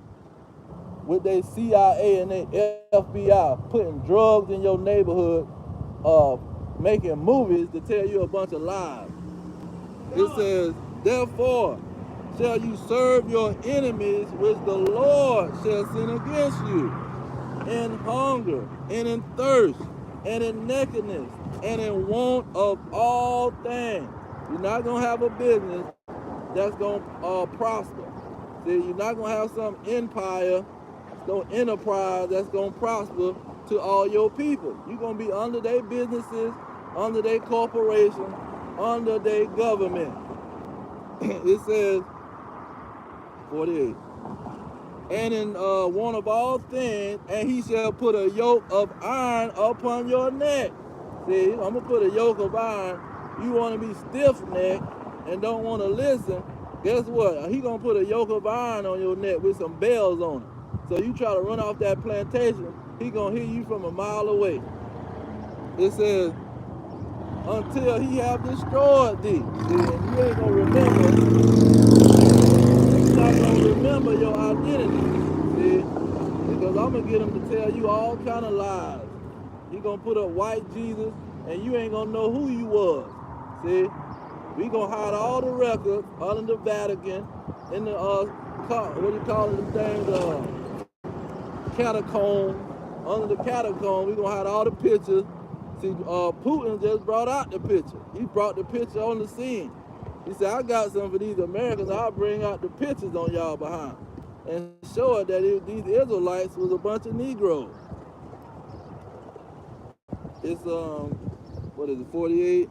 With their CIA and their FBI putting drugs in your neighborhood, making movies to tell you a bunch of lies. It says, therefore shall you serve your enemies, which the Lord shall send against you, in hunger, and in thirst, and in nakedness, and in want of all things. You're not going to have a business that's going to prosper. See, you're not going to have some empire, no enterprise that's going to prosper to all your people. You're going to be under their businesses, under their corporation, under their government. It says, 48. And in want of all things, and he shall put a yoke of iron upon your neck. See, I'm going to put a yoke of iron. You want to be stiff-necked and don't want to listen, guess what? He going to put a yoke of iron on your neck with some bells on it. So you try to run off that plantation, he going to hear you from a mile away. It says, until he have destroyed thee. See, and you ain't going to remember. You're not going to remember your identity. See, because I'm going to get him to tell you all kind of lies. He going to put up white Jesus, and you ain't going to know who you was. See, we going to hide all the records under the Vatican, in the, what do you call them things, catacomb. Under the catacomb, we going to hide all the pictures. See, Putin just brought out the picture. He brought the picture on the scene. He said, I got something for these Americans. I'll bring out the pictures on y'all behind and show it that these Israelites was a bunch of Negroes. It's, what is it, 48?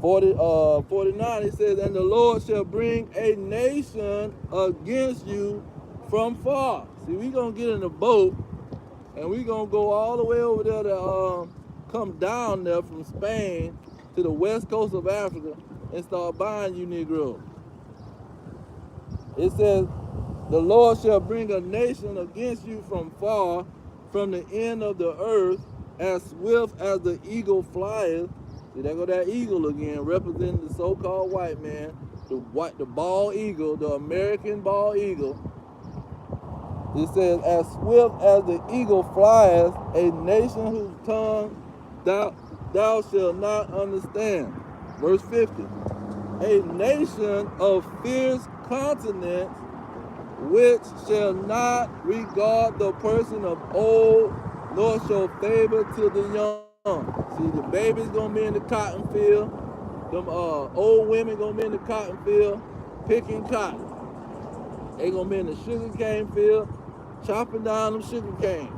49, it says, and the Lord shall bring a nation against you from far. See, we going to get in a boat, and we going to go all the way over there to come down there from Spain to the west coast of Africa and start buying you Negroes. It says, the Lord shall bring a nation against you from far, from the end of the earth, as swift as the eagle flieth. See, there go that eagle again, representing the so-called white man, the bald eagle, the American bald eagle. It says, as swift as the eagle flieth, a nation whose tongue thou shalt not understand. Verse 50. A nation of fierce countenance, which shall not regard the person of old, nor show favor to the young. See, the baby's gonna be in the cotton field. Them old women gonna be in the cotton field picking cotton. They gonna be in the sugar cane field chopping down them sugar cane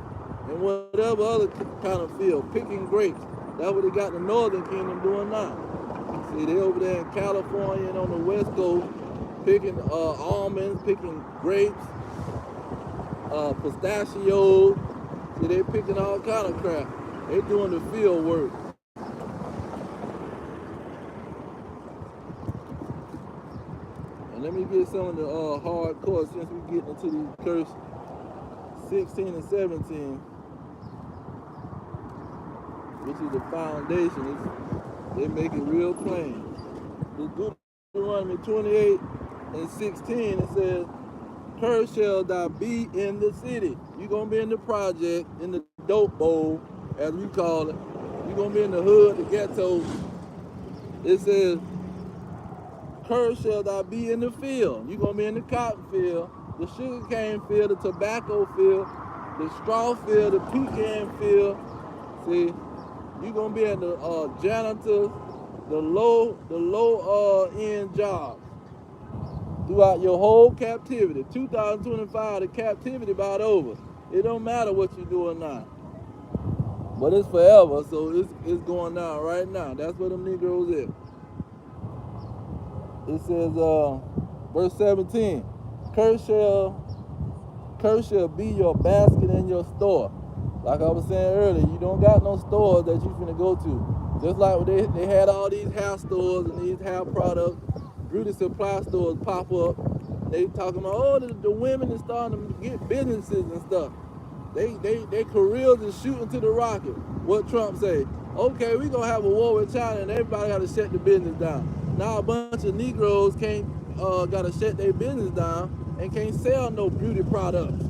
and whatever other kind of field, picking grapes. That's what they got the Northern Kingdom doing now. See, they over there in California and on the West Coast picking almonds, picking grapes, pistachios. See, they picking all kind of crap. They doing the field work. And let me get some of the hardcore since we get into these curses. 16 and 17, which is the foundation. They make it real plain. The Deuteronomy 28 and 16, it says, cursed shall thou be in the city. You're going to be in the project, in the dope bowl, as we call it. You're going to be in the hood, the ghetto. It says, cursed shall thou be in the field. You're going to be in the cotton field, the sugar cane field, the tobacco field, the straw field, the pecan field. See, you're going to be in the janitors, the low end jobs throughout your whole captivity. 2025, the captivity about over. It don't matter what you're doing now. But it's forever, so it's going down right now. That's where them Negroes is. It says, verse 17, Curse shall be your basket in your store. Like I was saying earlier, you don't got no stores that you finna go to. Just like they had all these hair stores and these hair products, beauty supply stores pop up. They talking about, oh, the women is starting to get businesses and stuff. They careers is shooting to the rocket. What Trump say? Okay, we gonna have a war with China and everybody gotta shut the business down. Now a bunch of Negroes can't gotta shut their business down and can't sell no beauty products.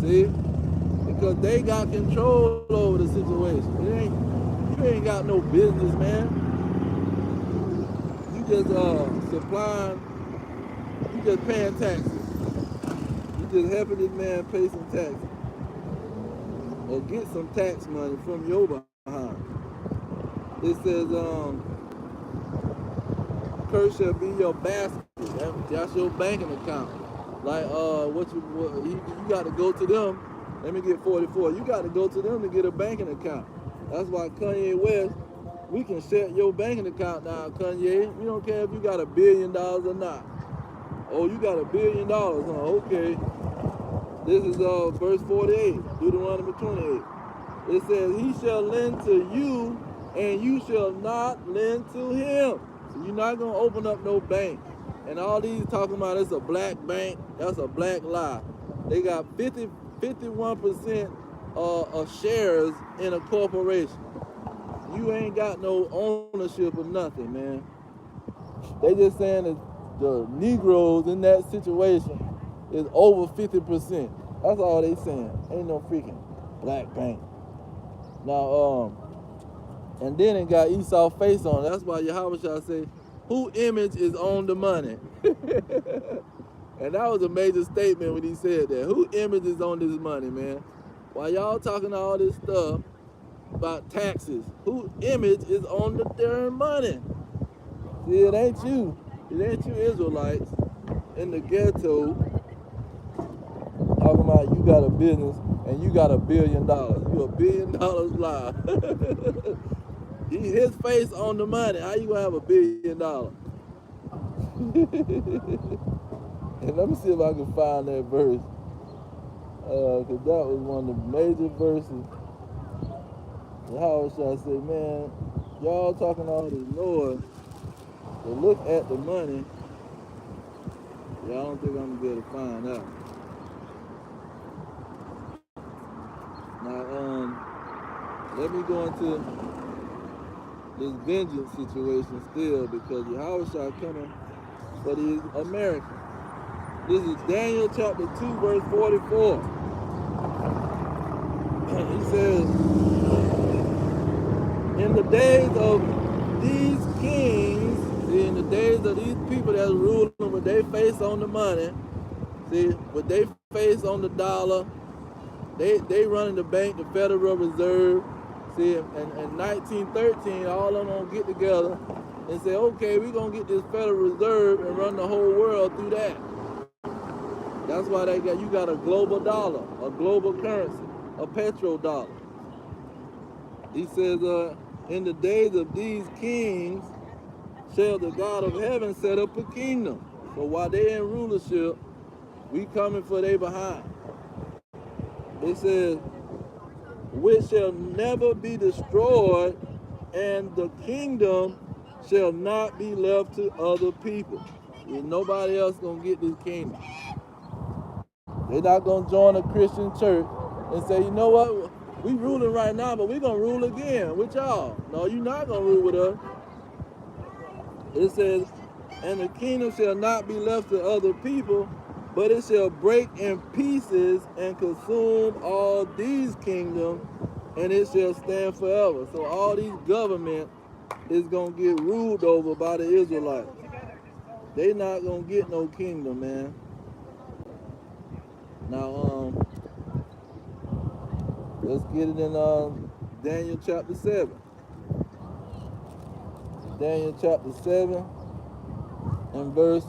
See? Because they got control over the situation. You ain't got no business, man. You just supplying, you just paying taxes. You just helping this man pay some taxes. Or get some tax money from your behind. It says, curse shall be your basket. That's your banking account. Like you got to go to them. Let me get 44. You got to go to them to get a banking account. That's why Kanye West, we can shut your banking account now, Kanye. We don't care if you got $1 billion or not. Oh, you got $1 billion, huh? Okay. This is verse 48, Deuteronomy 28. It says, he shall lend to you, and you shall not lend to him. So you're not going to open up no bank. And all these talking about it's a black bank, that's a black lie. They got 51% of shares in a corporation. You ain't got no ownership of nothing, man. They just saying that the Negroes in that situation is over 50%. That's all they saying. Ain't no freaking black bank. Now, and then it got Esau face on it. That's why Yahweh shall say, who image is on the money? And that was a major statement when he said that. Who image is on this money, man? While y'all talking all this stuff about taxes, who image is on the darn money? See, it ain't you. It ain't you Israelites in the ghetto talking about you got a business and you got $1 billion. You $1 billion lie. His face on the money. How you gonna have $1 billion? And let me see if I can find that verse. Cause that was one of the major verses. How should I say, man, y'all talking all this noise, but look at the money. Yeah, I don't think I'm gonna be able to find out. Now, let me go into this vengeance situation still, because Yahweh shall coming for these Americans. This is Daniel chapter 2, verse 44. He says, in the days of these kings, see, in the days of these people that's ruling with their face on the money, see, with their face on the dollar, they running the bank, the Federal Reserve. See, in 1913, all of them gonna get together and say, okay, we're gonna get this Federal Reserve and run the whole world through that. That's why you got a global dollar, a global currency, a petrodollar. He says, in the days of these kings shall the God of heaven set up a kingdom. So while they in rulership, we coming for they behind. It says, which shall never be destroyed, and the kingdom shall not be left to other people. And nobody else gonna get this kingdom. They're not gonna join a Christian church and say, you know what, we ruling right now, but we gonna rule again with y'all. No, you're not gonna rule with us. It says, and the kingdom shall not be left to other people, but it shall break in pieces and consume all these kingdoms, and it shall stand forever. So all these government is gonna get ruled over by the Israelites. They not gonna get no kingdom, man. Now, let's get it in Daniel chapter 7. Daniel chapter 7 and verse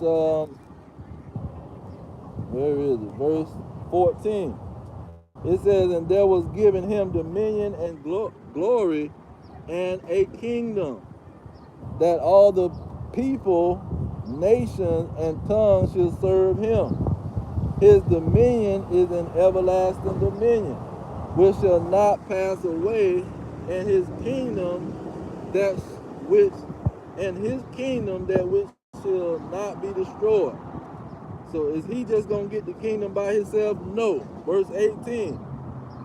where is it? Verse 14. It says, and there was given him dominion and glory and a kingdom, that all the people, nations, and tongues should serve him. His dominion is an everlasting dominion, which shall not pass away, and his kingdom that which shall not be destroyed. So is he just gonna get the kingdom by himself? No. Verse 18.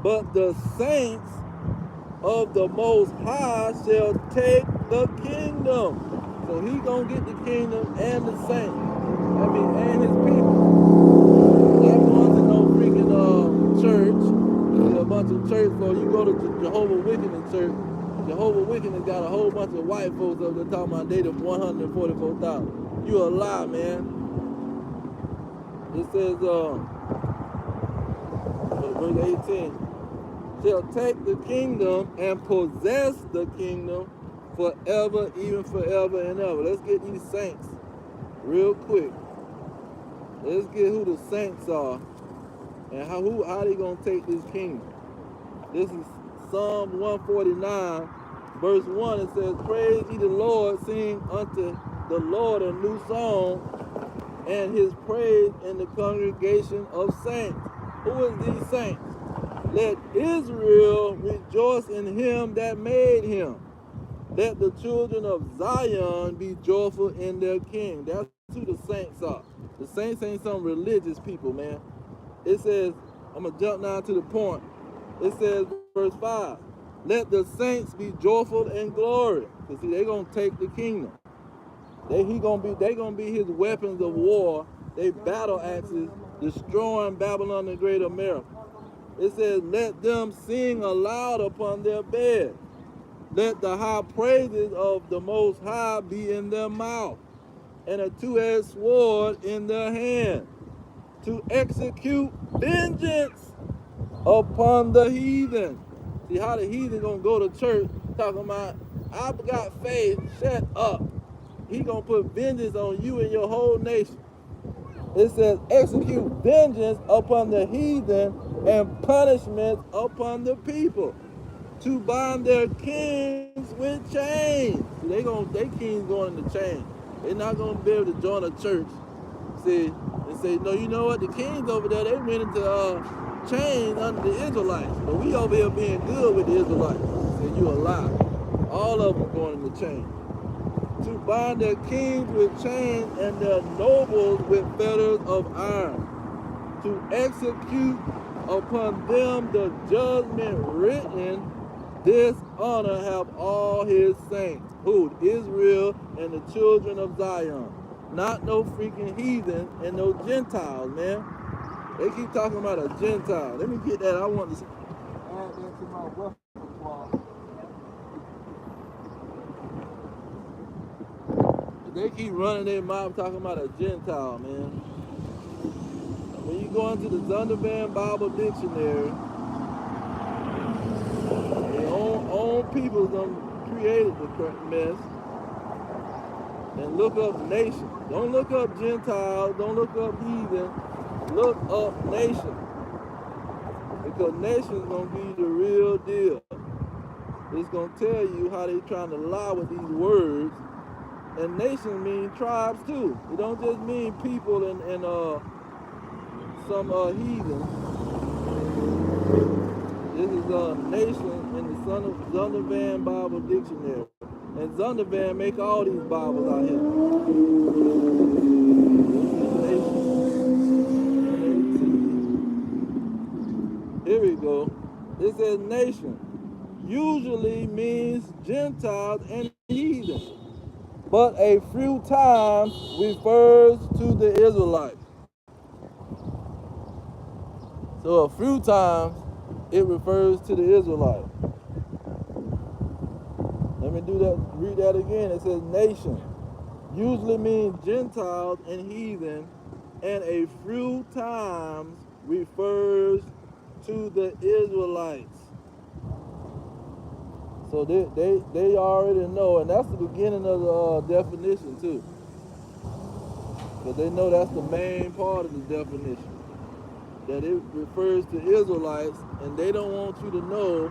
But the saints of the Most High shall take the kingdom. So he gonna get the kingdom and the saints. And his people. Not going to no freaking church. A bunch of church folks. You go to Jehovah Witness church. Jehovah Witness got a whole bunch of white folks up there talking about they the 144,000. You a lie, man. It says, verse 18, shall take the kingdom and possess the kingdom forever, even forever and ever. Let's get these saints real quick. Let's get who the saints are and how they gonna take this kingdom. This is Psalm 149, verse 1. It says, praise ye the Lord, sing unto the Lord a new song, and his praise in the congregation of saints. Who is these saints? Let Israel rejoice in him that made him. Let the children of Zion be joyful in their king. That's who the saints are. The saints ain't some religious people, man. It says, I'm going to jump now to the point. It says, verse 5, let the saints be joyful in glory. Because see, they're going to take the kingdom. They gonna be his weapons of war. They battle axes, destroying Babylon the Great America. It says, let them sing aloud upon their bed. Let the high praises of the Most High be in their mouth, and a two-edged sword in their hand, to execute vengeance upon the heathen. See how the heathen gonna go to church talking about, I've got faith, shut up. He gonna put vengeance on you and your whole nation. It says, execute vengeance upon the heathen and punishment upon the people, to bind their kings with chains. See, they kings going into chains. They're not gonna be able to join a church. See, and say, no, you know what? The kings over there, they went into chains under the Israelites, but we over here being good with the Israelites. Say, you a lie. All of them going into chains. To bind their kings with chains and their nobles with fetters of iron, to execute upon them the judgment written. This honor have all his saints. Who? Israel and the children of Zion. Not no freaking heathen and no Gentiles, man. They keep talking about a Gentile. Let me get that. I want to add that to my repertoire. They keep running their mouth talking about a Gentile, man. When you go into the Zondervan Bible Dictionary, their own people done created the mess. And look up nation. Don't look up Gentiles. Don't look up heathen. Look up nation. Because nation's going to be the real deal. It's going to tell you how they trying to lie with these words. And nation means tribes too. It don't just mean people and some heathen. This is a nation in the Zondervan Bible Dictionary. And Zondervan make all these Bibles out here. Here we go. It says nation. Usually means Gentiles and heathen, but a few times refers to the Israelites. So a few times it refers to the Israelites. Let me read that again. It says nation. Usually means Gentiles and heathen, and a few times refers to the Israelites. So they already know, and that's the beginning of the definition too. Because they know that's the main part of the definition. That it refers to Israelites, and they don't want you to know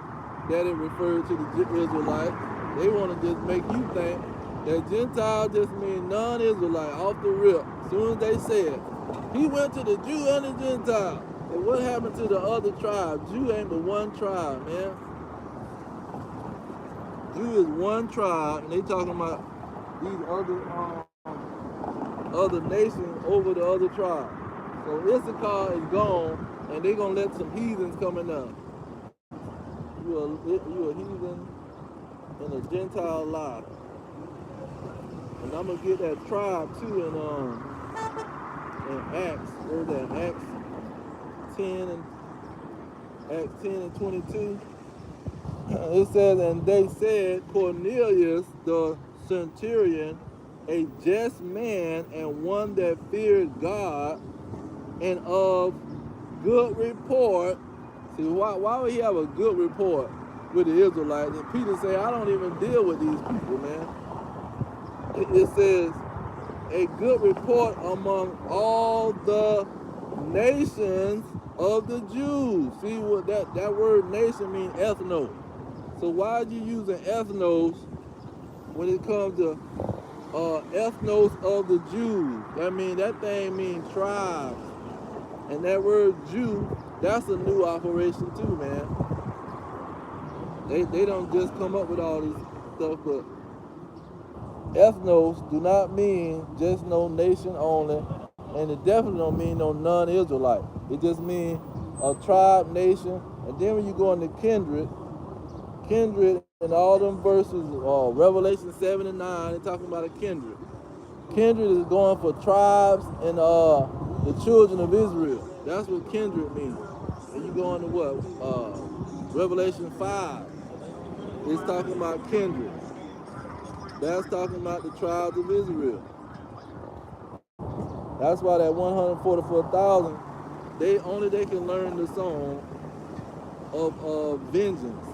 that it refers to the Israelites. They want to just make you think that Gentile just means non-Israelite off the rip. As soon as they say it, He went to the Jew and the Gentile. And what happened to the other tribe? Jew ain't but one tribe, man. Jew is one tribe, and they talking about these other nations over the other tribe. So Issachar is gone, and they gonna let some heathens come in there. You a heathen and a Gentile lie. And I'm gonna get that tribe too in Acts. Where's that? Acts 10 and 22. It says, and they said, Cornelius the centurion, a just man and one that feared God and of good report. See, why would he have a good report with the Israelites? And Peter said, I don't even deal with these people, man. It says, a good report among all the nations of the Jews. See what that word nation means? Ethnos. So why are you using ethnos when it comes to ethnos of the Jews? That thing means tribes. And that word Jew, that's a new operation too, man. They don't just come up with all this stuff, but ethnos do not mean just no nation only, and it definitely don't mean no non-Israelite. It just means a tribe, nation, and then when you go into kindred in all them verses, Revelation 7 and 9, they're talking about a kindred. Kindred is going for tribes and the children of Israel. That's what kindred means. And you go into what? Revelation 5. It's talking about kindred. That's talking about the tribes of Israel. That's why that 144,000, they can learn the song of vengeance.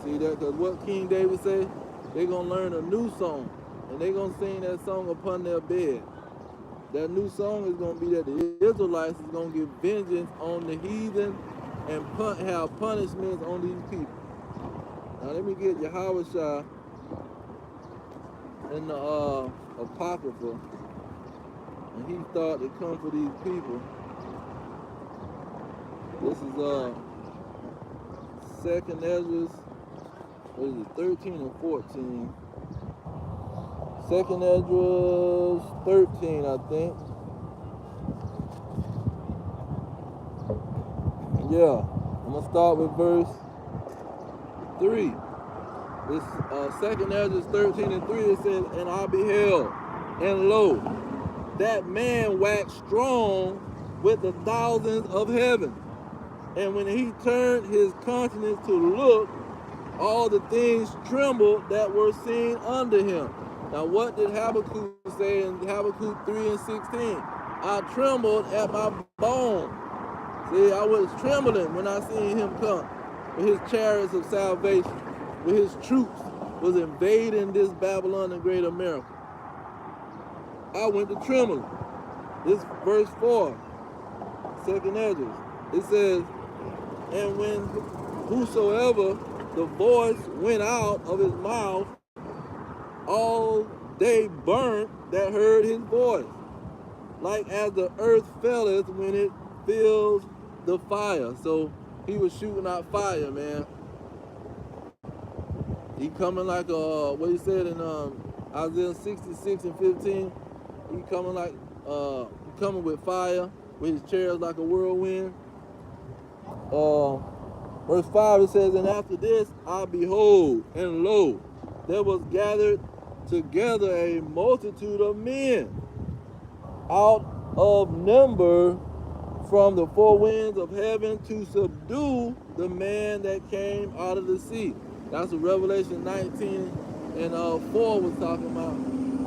See that? Because what King David said, they're going to learn a new song. And they're going to sing that song upon their bed. That new song is going to be that the Israelites is going to give vengeance on the heathen and have punishments on these people. Now let me get Yahushua in the Apocrypha. And he thought to come for these people. This is Second Ezra, what is it, 13 and 14. Second Ezra 13, I think. Yeah, I'm gonna start with verse 3. This Second Ezra 13 and 3, it says, and I beheld, and lo, that man waxed strong with the thousands of heaven. And when he turned his countenance to look, all the things trembled that were seen under him. Now what did Habakkuk say in Habakkuk 3 and 16? I trembled at my bones. See, I was trembling when I seen him come with his chariots of salvation, with his troops was invading this Babylon and Great America. I went to trembling. This verse 4, Second Ezra. It says, and when whosoever the voice went out of his mouth, all they burnt that heard his voice, like as the earth felleth when it fills the fire. So he was shooting out fire, man. He coming like what he said in Isaiah 66 and 15. He coming like coming with fire, with his chariots like a whirlwind. Verse 5, it says, and after this I behold, and lo, there was gathered together a multitude of men out of number from the four winds of heaven to subdue the man that came out of the sea. That's what Revelation 19 and 4 was talking about.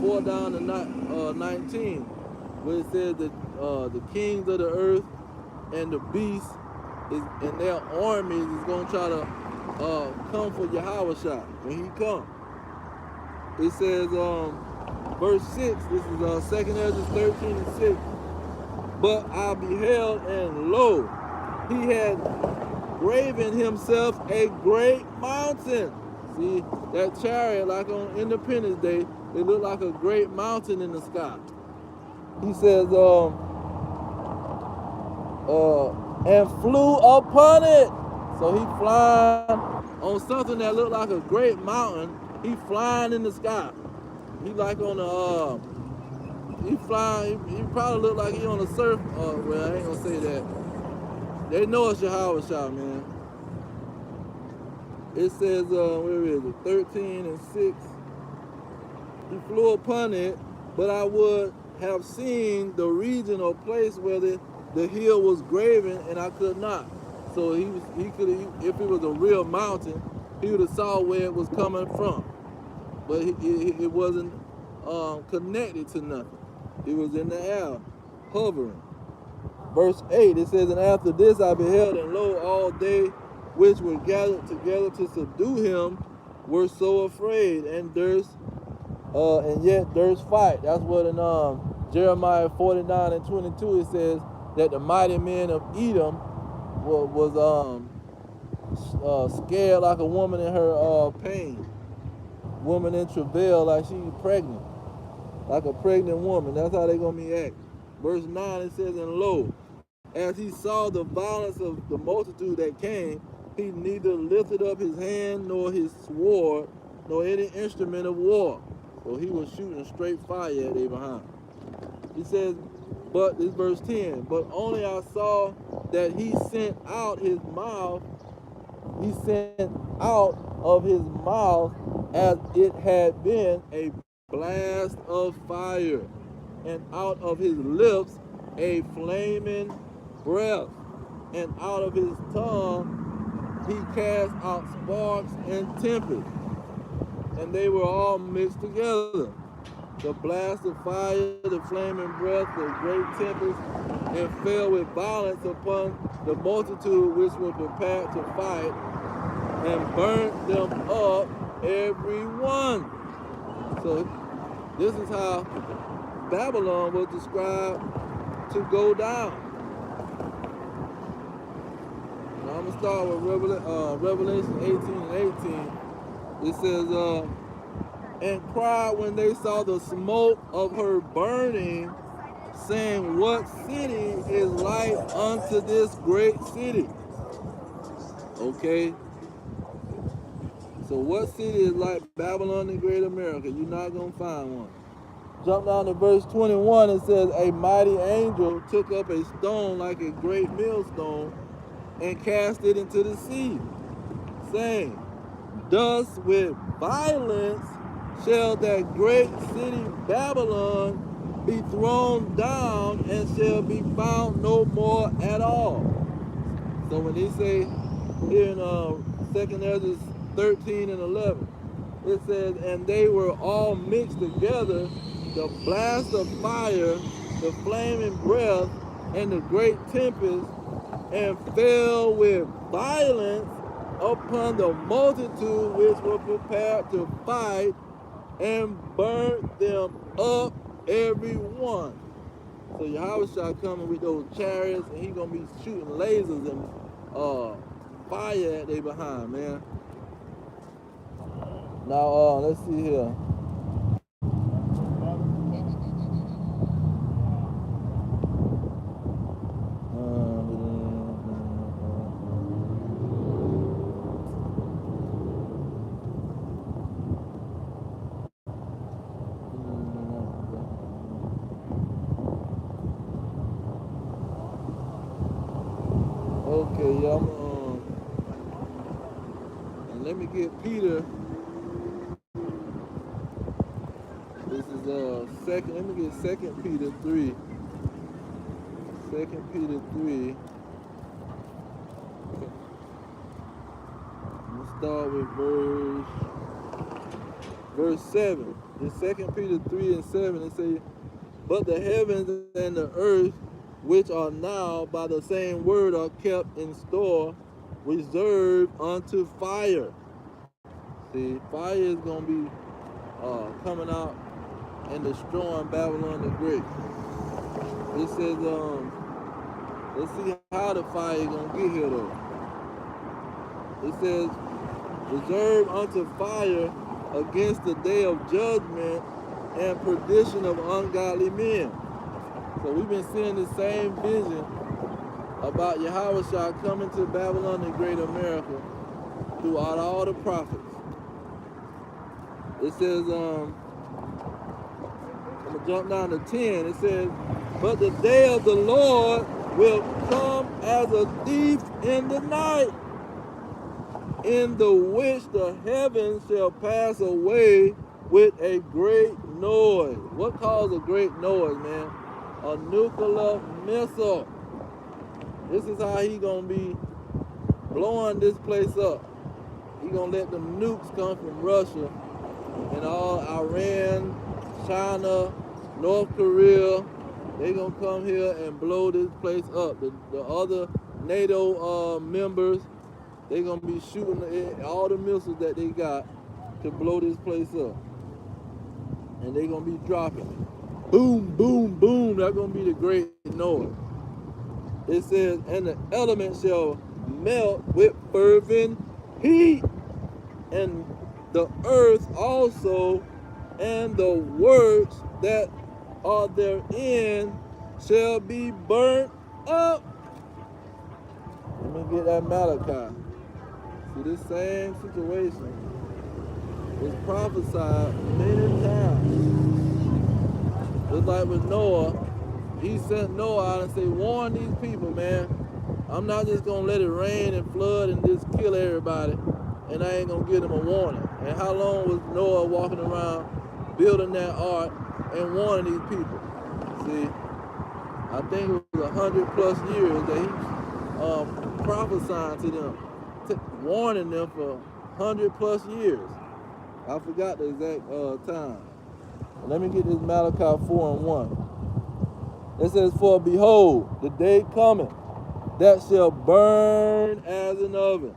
4 down to 19, where it says that the kings of the earth and the beasts and their armies is going to try to come for Yahushua when he comes. It says, verse 6, this is 2 Ezra 13 and 6. But I beheld, and lo, he had graven himself a great mountain. See, that chariot, like on Independence Day, it looked like a great mountain in the sky. He says, and flew upon it. So he flying on something that looked like a great mountain. He flying in the sky. He like on a he flying. He probably look like he on a surf. Well, I ain't gonna say that. They know it's Yahweh Shah, man. It says, where is it? 13 and 6. He flew upon it, but I would have seen the region or place where the hill was graven, and I could not. So he could, if it was a real mountain, he would have saw where it was coming from. But it wasn't connected to nothing. It was in the air, hovering. Verse 8, it says, and after this I beheld, and lo, all they which were gathered together to subdue him were so afraid, and yet durst fight. That's what in Jeremiah 49 and 22 it says that the mighty men of Edom was scared like a woman in her pain, woman in travail like she's pregnant, like a pregnant woman. That's how they gonna be acting. Verse 9 it says, and lo, as he saw the violence of the multitude that came, he neither lifted up his hand nor his sword nor any instrument of war. So he was shooting straight fire at Abraham. He says, but this verse 10, but only I saw that he sent out his mouth, he sent out of his mouth as it had been a blast of fire, and out of his lips a flaming breath, and out of his tongue he cast out sparks and tempest, and they were all mixed together. The blast of fire, the flaming breath, the great tempest, and fell with violence upon the multitude which were prepared to fight, and burnt them up every one. So this is how Babylon was described to go down. Now I'm going to start with Revelation 18 and 18. It says, and cried when they saw the smoke of her burning, saying, what city is like unto this great city? Okay. So what city is like Babylon the Great America? You're not going to find one. Jump down to verse 21. It says, a mighty angel took up a stone like a great millstone and cast it into the sea, saying, thus with violence shall that great city Babylon be thrown down, and shall be found no more at all. So when they say here in 2nd Ezra 13 and 11, it says, and they were all mixed together, the blast of fire, the flaming breath, and the great tempest, and fell with violence upon the multitude which were prepared to fight, and burnt them up every one. So Yahweh shall come with those chariots, and he's gonna be shooting lasers and fire at they behind, man. Now let's see here. Okay, yeah, and let me get Peter. This is second. Let me get 2 Peter 3. 2 Peter 3. Let's start with verse 7. In 2 Peter 3 and 7, it says, but the heavens and the earth, which are now by the same word, are kept in store, reserved unto fire. See, fire is going to be coming out and destroying Babylon the Great. It says, let's see how the fire is going to get here though. It says, reserved unto fire against the day of judgment and perdition of ungodly men. So we've been seeing the same vision about Yahushua coming to Babylon the Great America throughout all the prophets. It says, I'm going to jump down to 10. It says, but the day of the Lord will come as a thief in the night, in the which the heavens shall pass away with a great noise. What caused a great noise, man? A nuclear missile. This is how he gonna be blowing this place up. He gonna let them nukes come from Russia and all Iran, China, North Korea. They gonna come here and blow this place up. The other NATO members, they gonna be shooting all the missiles that they got to blow this place up. And they gonna be dropping it. Boom, boom, boom. That's gonna be the great noise. It says, and the elements shall melt with fervent heat, and the earth also, and the works that are therein shall be burnt up. Let me get that Malachi. See, this same situation is prophesied many times. Just like with Noah, he sent Noah out and said, warn these people, man. I'm not just going to let it rain and flood and just kill everybody, and I ain't going to give them a warning. And how long was Noah walking around building that ark and warning these people? See, I think it was 100+ years that he prophesying to them, warning them for 100+ years. I forgot the exact time. Let me get this Malachi 4:1. It says, for behold, the day cometh that shall burn as an oven,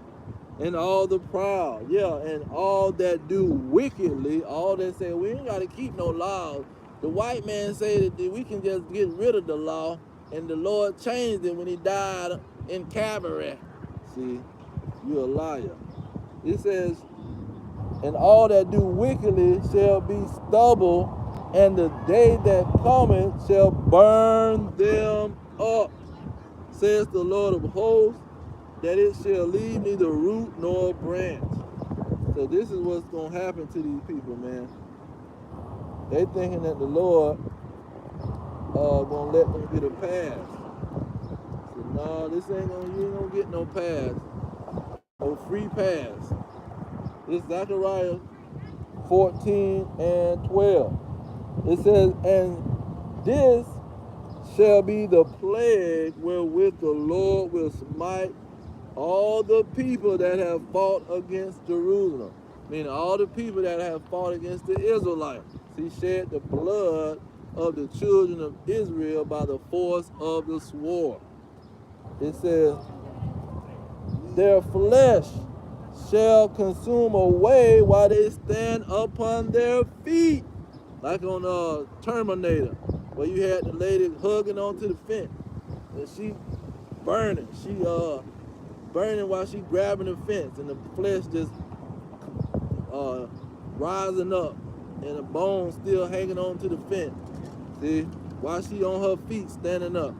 and all the proud, and all that do wickedly, all that say, we ain't got to keep no laws. The white man say that we can just get rid of the law, and the Lord changed it when he died in Calvary. See, you a liar. It says, and all that do wickedly shall be stubble, and the day that cometh shall burn them up, says the Lord of hosts, that it shall leave neither root nor branch. So this is what's going to happen to these people, man. They thinking that the Lord going to let them get a pass. So no, this ain't going to, you ain't going to get no pass. No free pass. It's Zechariah 14:12. It says, and this shall be the plague wherewith the Lord will smite all the people that have fought against Jerusalem. Meaning all the people that have fought against the Israelites. He shed the blood of the children of Israel by the force of the sword. It says, their flesh shall consume away while they stand upon their feet. Like on Terminator, where you had the lady hugging onto the fence, and she burning. She burning while she grabbing the fence, and the flesh just rising up, and the bones still hanging on to the fence. See, while she on her feet standing up.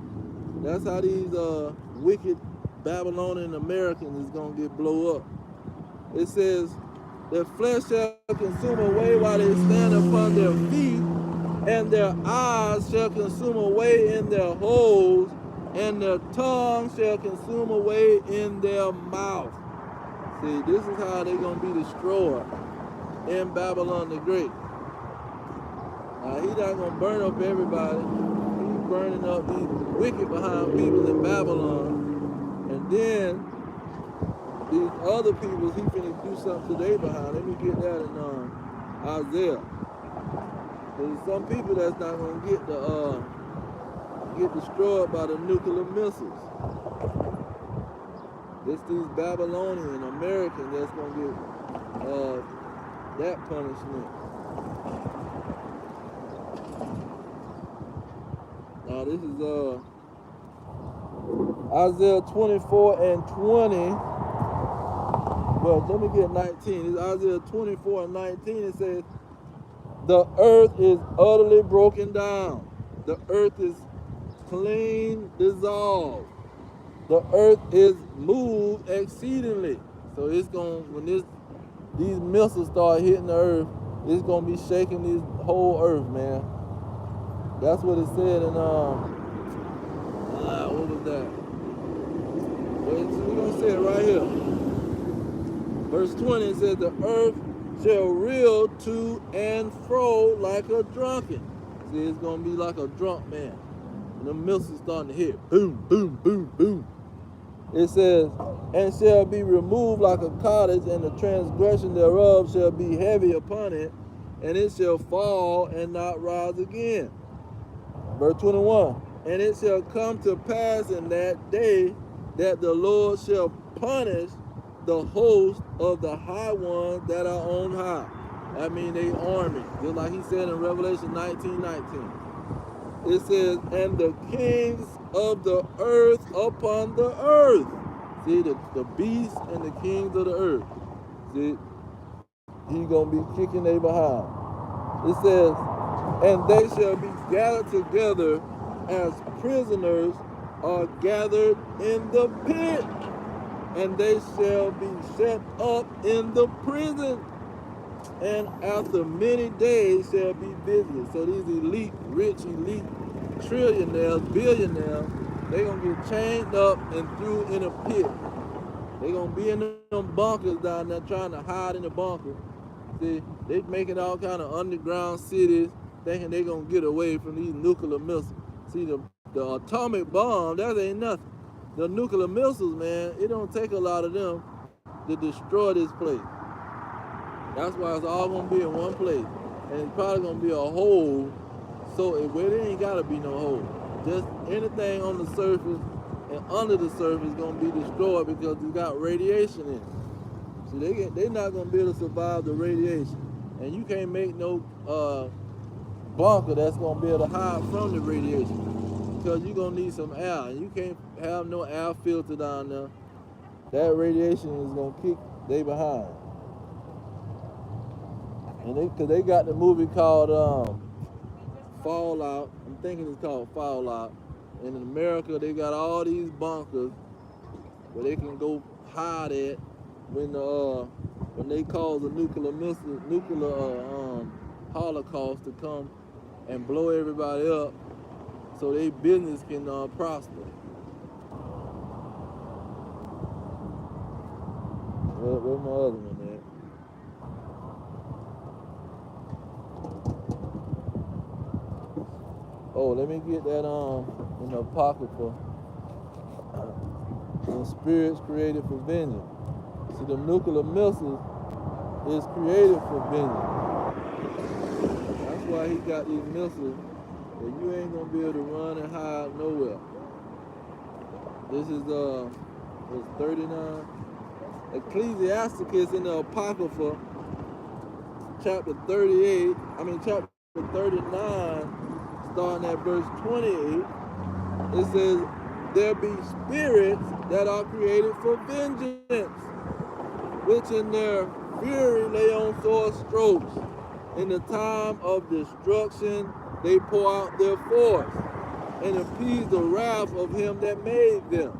That's how these wicked Babylonian Americans is gonna get blow up. It says, their flesh shall consume away while they stand upon their feet, and their eyes shall consume away in their holes, and their tongue shall consume away in their mouth. See, this is how they're going to be destroyed in Babylon the Great. Now, he's not going to burn up everybody. He's burning up these wicked behind people in Babylon. And then these other people, he finna do something to their behind. Let me get that in Isaiah. There's some people that's not gonna get destroyed by the nuclear missiles. It's these Babylonian Americans that's gonna get that punishment. Now this is Isaiah 24:20. Well, let me get 19. It's Isaiah 24:19. It says, the earth is utterly broken down. The earth is clean dissolved. the earth is moved exceedingly. So it's going when these missiles start hitting the earth, it's gonna be shaking this whole earth, man. That's what it said in what was that? We're gonna say it right here. Verse 20 it says, the earth shall reel to and fro like a drunken. See, it's gonna be like a drunk man. And the missiles starting to hit. Boom, boom, boom, boom. It says, and shall be removed like a cottage, and the transgression thereof shall be heavy upon it, and it shall fall and not rise again. Verse 21, and it shall come to pass in that day that the Lord shall punish the host of the high ones that are on high. I mean, they army. Just like he said in Revelation 19:19. It says, and the kings of the earth upon the earth. See, the beasts and the kings of the earth. See, he gonna be kicking they behind. It says, and they shall be gathered together as prisoners are gathered in the pit, and they shall be set up in the prison, and after many days shall be visited. So these elite, rich, elite trillionaires, billionaires, they gonna get chained up and threw in a pit. They gonna be in them bunkers down there trying to hide in the bunker. See, they making all kind of underground cities, thinking they gonna get away from these nuclear missiles. See, the atomic bomb, that ain't nothing. The nuclear missiles, man, it don't take a lot of them to destroy this place. That's why it's all gonna be in one place, and it's probably gonna be a hole. So it ain't gotta be no hole. Just anything on the surface and under the surface is gonna be destroyed because it's got radiation in it. So they're not gonna be able to survive the radiation, and you can't make no bunker that's gonna be able to hide from the radiation because you're gonna need some air, and you can't have no air filter down there. That radiation is gonna kick they behind. And because they got the movie called Fallout. I'm thinking it's called Fallout. And in America, they got all these bunkers where they can go hide at when they cause a nuclear holocaust to come and blow everybody up, so their business can prosper. Where's my other one at? Oh, let me get that in the Apocrypha. The spirits created for vengeance. See, the nuclear missiles is created for vengeance. That's why he got these missiles that you ain't gonna be able to run and hide nowhere. This is 39. Ecclesiasticus in the Apocrypha, chapter 39, starting at verse 28, it says, there be spirits that are created for vengeance, which in their fury lay on sore strokes. In the time of destruction they pour out their force, and appease the wrath of him that made them.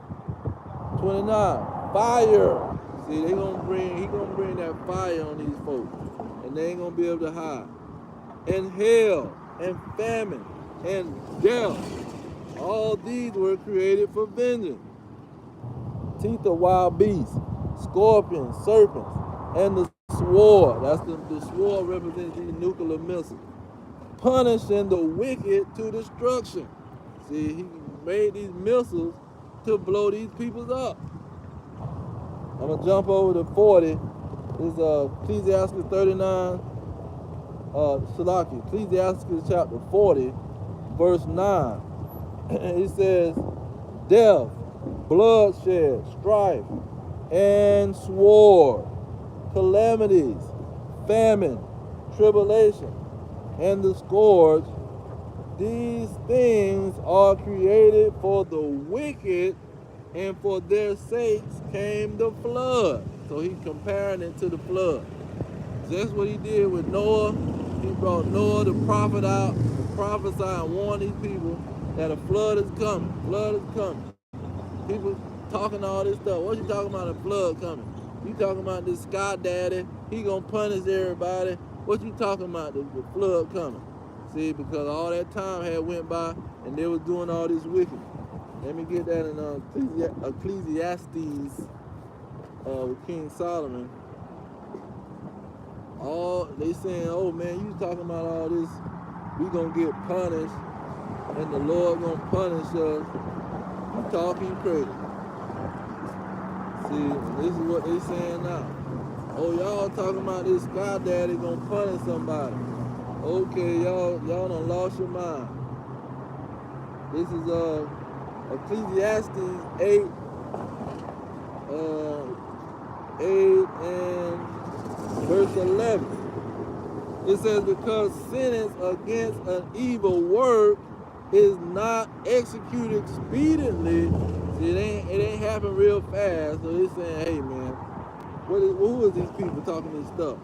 29, fire. See, he gonna bring that fire on these folks, and they ain't gonna be able to hide. And hell, and famine, and death, all these were created for vengeance. Teeth of wild beasts, scorpions, serpents, and the sword. That's the sword represents these nuclear missiles. Punishing the wicked to destruction. See, he made these missiles to blow these people up. I'm gonna jump over to 40. This is Ecclesiastes 39. Ecclesiastes chapter 40, verse 9. It says, death, bloodshed, strife, and sword, calamities, famine, tribulation, and the scourge, these things are created for the wicked, and for their sakes came the flood. So he's comparing it to the flood. So that's what he did with Noah. He brought Noah the prophet out to prophesy and warn these people that a flood is coming. Flood is coming. People, talking all this stuff. What you talking about a flood coming? You talking about this sky daddy, he gonna punish everybody. What you talking about, the flood coming? See, because all that time had went by and they was doing all this wicked. Let me get that in Ecclesiastes with King Solomon. All they saying, oh man, you talking about all this, we gonna get punished and the Lord gonna punish us. You talking crazy. See, this is what they saying now. Oh, y'all talking about this sky daddy gonna punish somebody. Okay, y'all done lost your mind. This is Ecclesiastes 8 and verse 11. It says, because sentence against an evil work is not executed expediently. See, it ain't happen real fast. So they're saying, hey man, who is these people talking this stuff?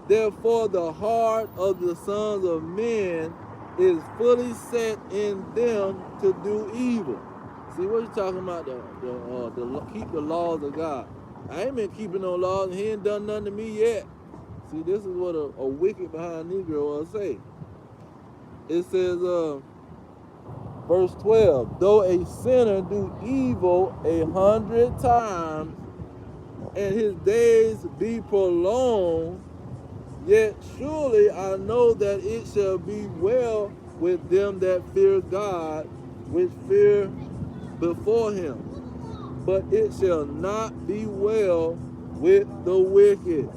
Therefore the heart of the sons of men is fully set in them to do evil. See, what you talking about? Keep the laws of God. I ain't been keeping no laws and he ain't done nothing to me yet. See, this is what a wicked behind Negro will say. It says, verse 12, though a sinner do evil 100 times and his days be prolonged, yet surely I know that it shall be well with them that fear God, which fear before him. But it shall not be well with the wicked,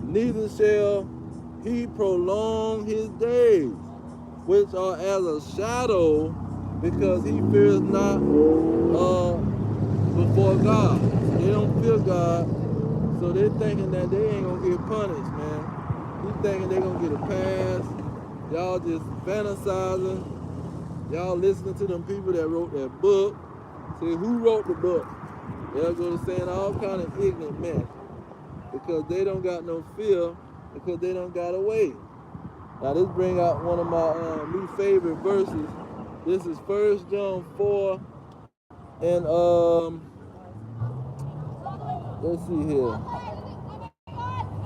neither shall he prolong his days, which are as a shadow, because he fears not before God. They don't fear God, so they're thinking that they ain't gonna get punished, man. He's thinking they're gonna get a pass. Y'all just fantasizing. Y'all listening to them people that wrote that book. See, who wrote the book? They'll go to saying all kind of ignorant mess because they don't got no fear, because they don't got away. Now this bring out one of my new favorite verses. This is 1 John 4 and let's see here,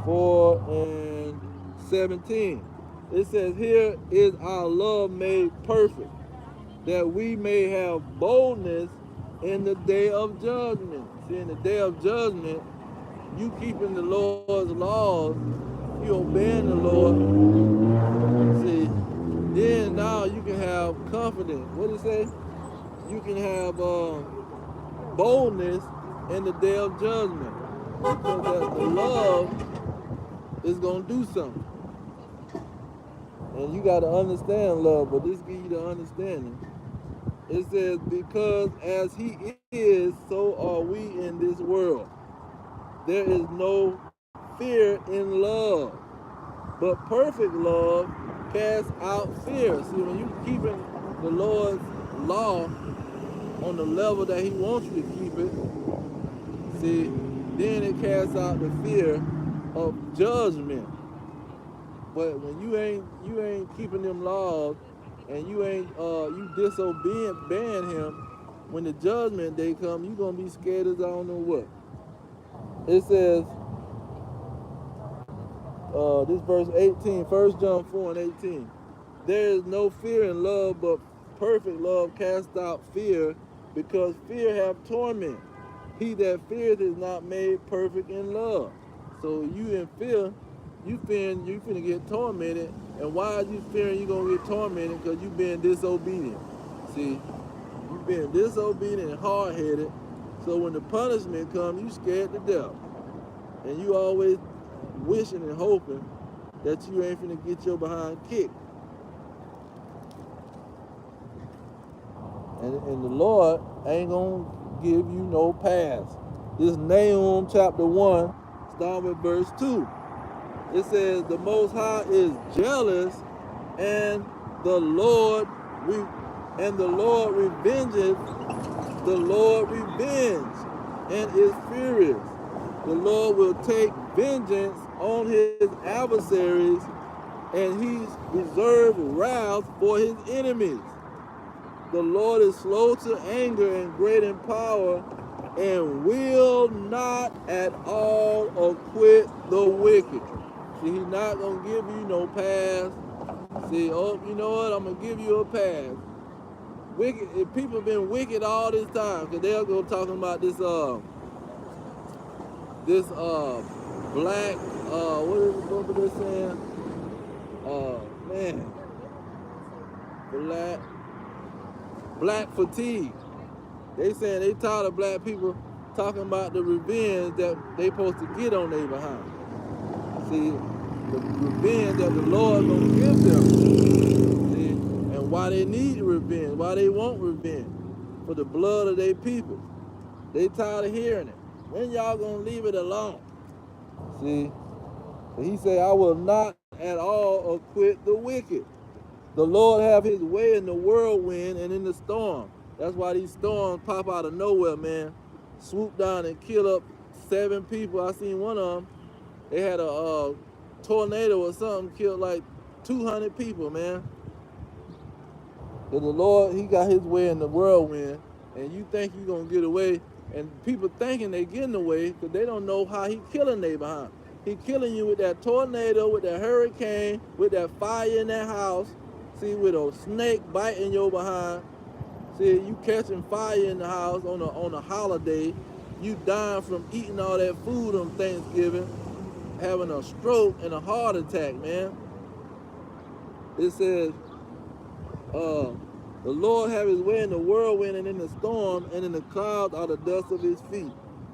4 and 17. It says, here is our love made perfect, that we may have boldness in the day of judgment. See, in the day of judgment, you keeping the Lord's laws, you obeying the Lord. See, then now you can have confidence. What does it say? You can have boldness in the day of judgment, because the love is going to do something. And you got to understand love, but this gives you the understanding. It says, because as he is, so are we in this world. There is no fear in love, but perfect love casts out fear. See, when you keeping the Lord's law on the level that he wants you to keep it, see, then it casts out the fear of judgment. But when you ain't keeping them laws and you ain't you disobeying him, when the judgment day come, you gonna be scared as I don't know what. It says, this verse 18, 1 John 4 and 18. There is no fear in love, but perfect love casts out fear, because fear hath torment. He that feareth is not made perfect in love. So you in fear, you fearing you finna get tormented. And why are you fearing you gonna get tormented? Because you being disobedient. See, you being disobedient and hard-headed. So when the punishment comes, you scared to death. And you always wishing and hoping that you ain't finna get your behind kicked. And the Lord ain't gonna give you no pass. This Nahum chapter 1, starting with verse 2. It says, the Most High is jealous, and the Lord revengeth. The Lord revenge and is furious. The Lord will take vengeance on his adversaries, and he's reserved wrath for his enemies. The Lord is slow to anger and great in power, and will not at all acquit the wicked. See, he's not going to give you no pass. See, oh, you know what? I'm going to give you a pass. Wicked, if people been wicked all this time, because they'll go talking about this black, what is it, what they're saying? Man, black fatigue. They saying they tired of black people talking about the revenge that they supposed to get on their behind. See, the revenge that the Lord gonna give them. See, and why they need revenge, why they want revenge for the blood of their people. They tired of hearing it. When y'all gonna leave it alone? See, he said, I will not at all acquit the wicked. The Lord have his way in the whirlwind and in the storm. That's why these storms pop out of nowhere, man. Swoop down and kill up 7 people. I seen one of them. They had a tornado or something, killed like 200 people, man. But the Lord, he got his way in the whirlwind, and you think you're going to get away, and people thinking they getting away because they don't know how he killing they behind. He killing you with that tornado, with that hurricane, with that fire in that house. See, with a snake biting your behind. See, you catching fire in the house on a holiday. You dying from eating all that food on Thanksgiving, having a stroke and a heart attack, man. It says, the Lord have his way in the whirlwind and in the storm, and in the clouds are the dust of his feet.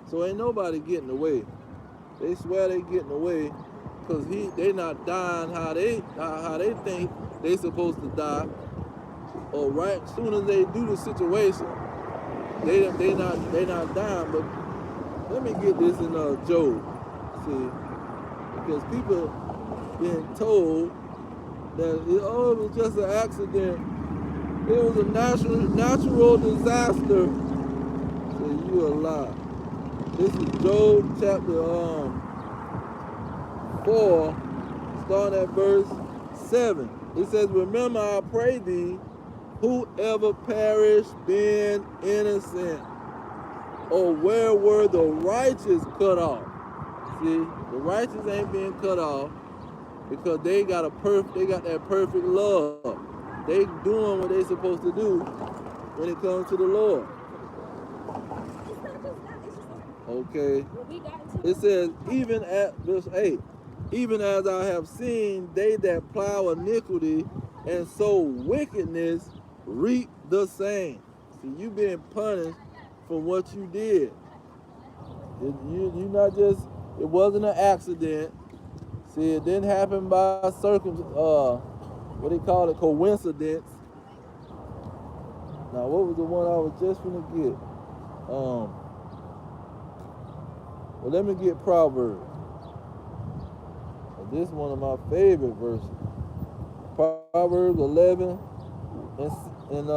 So ain't nobody getting away. They swear they getting away because they not dying how they think they supposed to die. Or right as soon as they do the situation, they not dying. But let me get this in Job. See, because people being told that it was just an accident. It was a natural disaster. So you a lie. This is Job chapter 4, starting at verse 7. It says, remember, I pray thee, whoever perished being innocent, or where were the righteous cut off? See, the righteous ain't being cut off because they got that perfect love. They doing what they supposed to do when it comes to the Lord. Okay. It says, even at verse 8, even as I have seen they that plow iniquity and sow wickedness reap the same. See, you being punished for what you did. You not just, it wasn't an accident. See, it didn't happen by what they call it, coincidence. Now, what was the one I was just gonna get? Well, let me get Proverbs. This is one of my favorite verses. Proverbs 11 and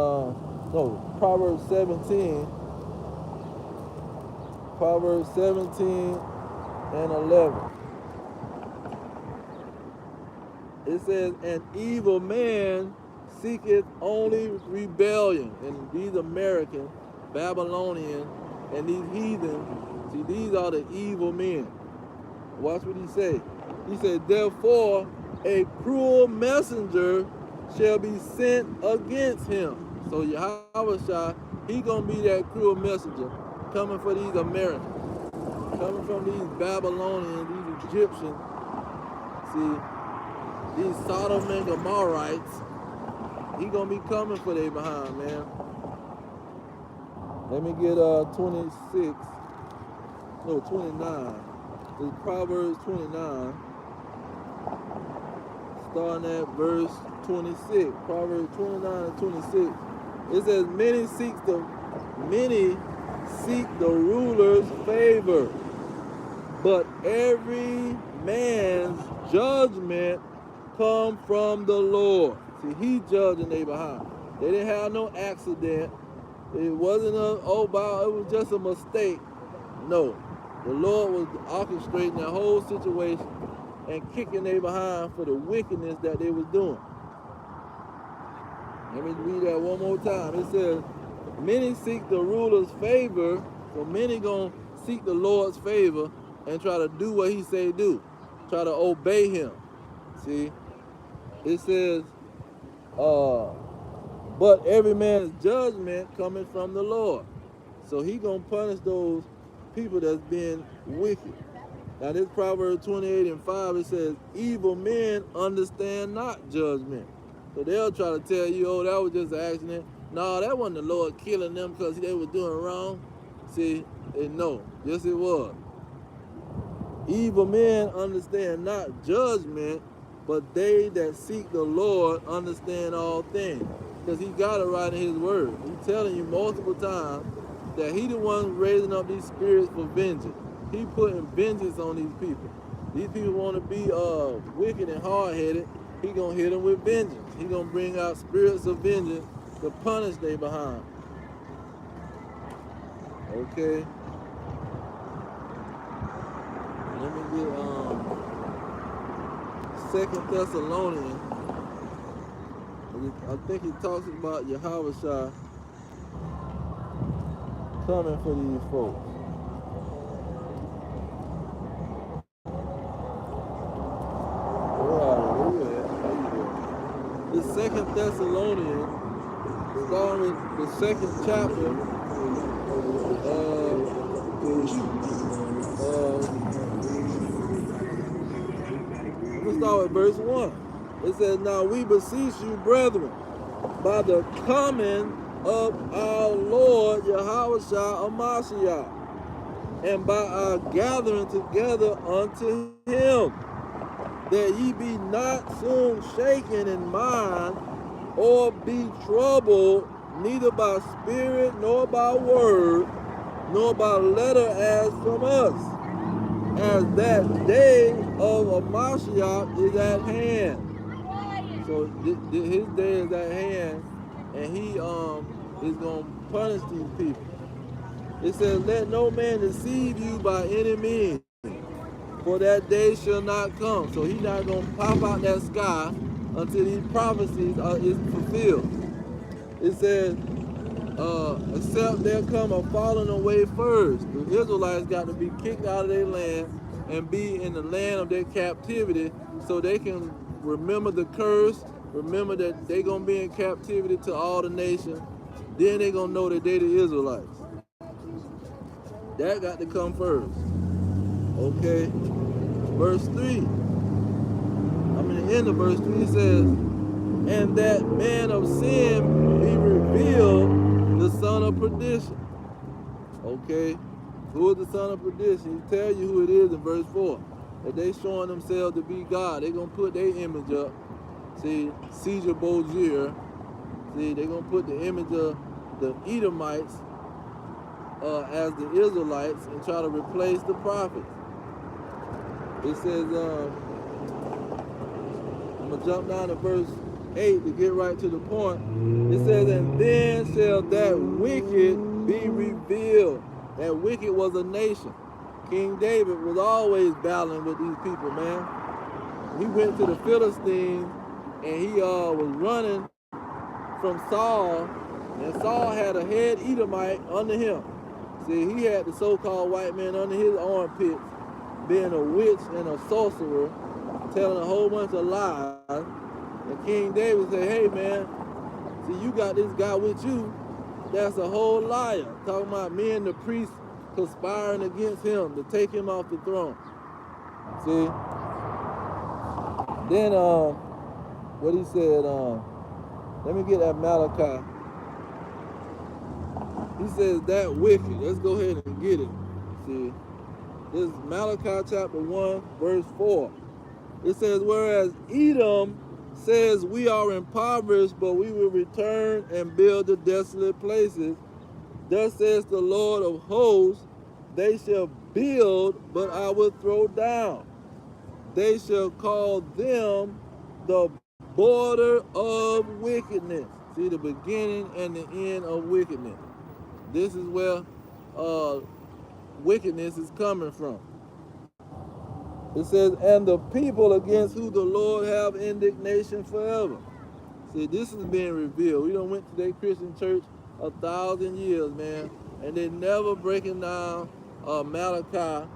Proverbs 17. Proverbs 17 and 11. It says, an evil man seeketh only rebellion. And these American, Babylonian, and these heathen, see, these are the evil men. Watch what he say. He said, therefore, a cruel messenger shall be sent against him. So Yahweh, he gonna be that cruel messenger coming for these Americans, coming from these Babylonians, these Egyptians. See, these Sodom and Gomorrites, he gonna be coming for they behind, man. Let me get 29. It's Proverbs 29, starting at verse 26. Proverbs 29 and 26. It says, many seek the ruler's favor, but every man's judgment come from the Lord. See, he judging they behind. They didn't have no accident. It wasn't it was just a mistake. No. The Lord was orchestrating that whole situation and kicking they behind for the wickedness that they was doing. Let me read that one more time. It says, many seek the ruler's favor, So many gonna seek the Lord's favor and try to do what he say do. Try to obey him. See? It says, but every man's judgment coming from the Lord. So he gonna punish those people that's being wicked. Now this Proverbs 28:5, it says, evil men understand not judgment. So they'll try to tell you, oh, that was just an accident. No, that wasn't the Lord killing them because they were doing wrong. See, and no, yes it was. Evil men understand not judgment, but they that seek the Lord understand all things. Because he got it right in his word. He's telling you multiple times that he the one raising up these spirits for vengeance. He putting vengeance on these people. These people want to be wicked and hard-headed. He gonna hit them with vengeance. He gonna bring out spirits of vengeance to punish they behind. Okay. Let me get 2 Thessalonians. I think he talks about Yahushua coming for these folks. Where you at? How you doing? The 2 Thessalonians, starting with the 2nd chapter. Let's start with verse 1. It says, now we beseech you, brethren, by the coming of our Lord Yahushua Amashiach, and by our gathering together unto him, that ye be not soon shaken in mind, or be troubled, neither by spirit, nor by word, nor by letter as from us, as that day of Amashiach is at hand. So his day is at hand, and he is going to punish these people. It says, let no man deceive you by any means, for that day shall not come. So he's not going to pop out that sky until these prophecies is fulfilled. It says, except there come a falling away first. The Israelites got to be kicked out of their land and be in the land of their captivity so they can remember the curse, remember that they're going to be in captivity to all the nations. Then they're going to know that they're the Israelites. That got to come first. Okay. Verse 3. The end of verse 3 says, and that man of sin be revealed, the son of perdition. Okay. Who is the son of perdition? He tell you who it is in verse 4. That they showing themselves to be God. They're going to put their image up. See, Caesar BOZRAH. See, they're going to put the image of the Edomites as the Israelites and try to replace the prophets. It says, I'm going to jump down to verse 8 to get right to the point. It says, and then shall that wicked be revealed. That wicked was a nation. King David was always battling with these people, man. He went to the Philistines and he was running from Saul, and Saul had a head Edomite under him. See, he had the so-called white man under his armpits, being a witch and a sorcerer, telling a whole bunch of lies. And King David said, hey man, see, you got this guy with you that's a whole liar. Talking about me and the priest conspiring against him to take him off the throne. See? Then, what he said, let me get that Malachi. He says that wicked. Let's go ahead and get it. See? This is Malachi chapter 1, verse 4. It says, whereas Edom says we are impoverished, but we will return and build the desolate places. Thus says the Lord of hosts, they shall build, but I will throw down. They shall call them the border of wickedness. See, the beginning and the end of wickedness. This is where wickedness is coming from. It says, and the people against who the Lord have indignation forever. See, this is being revealed. We done went to their Christian church 1,000 years, man, and they never breaking down Malachi,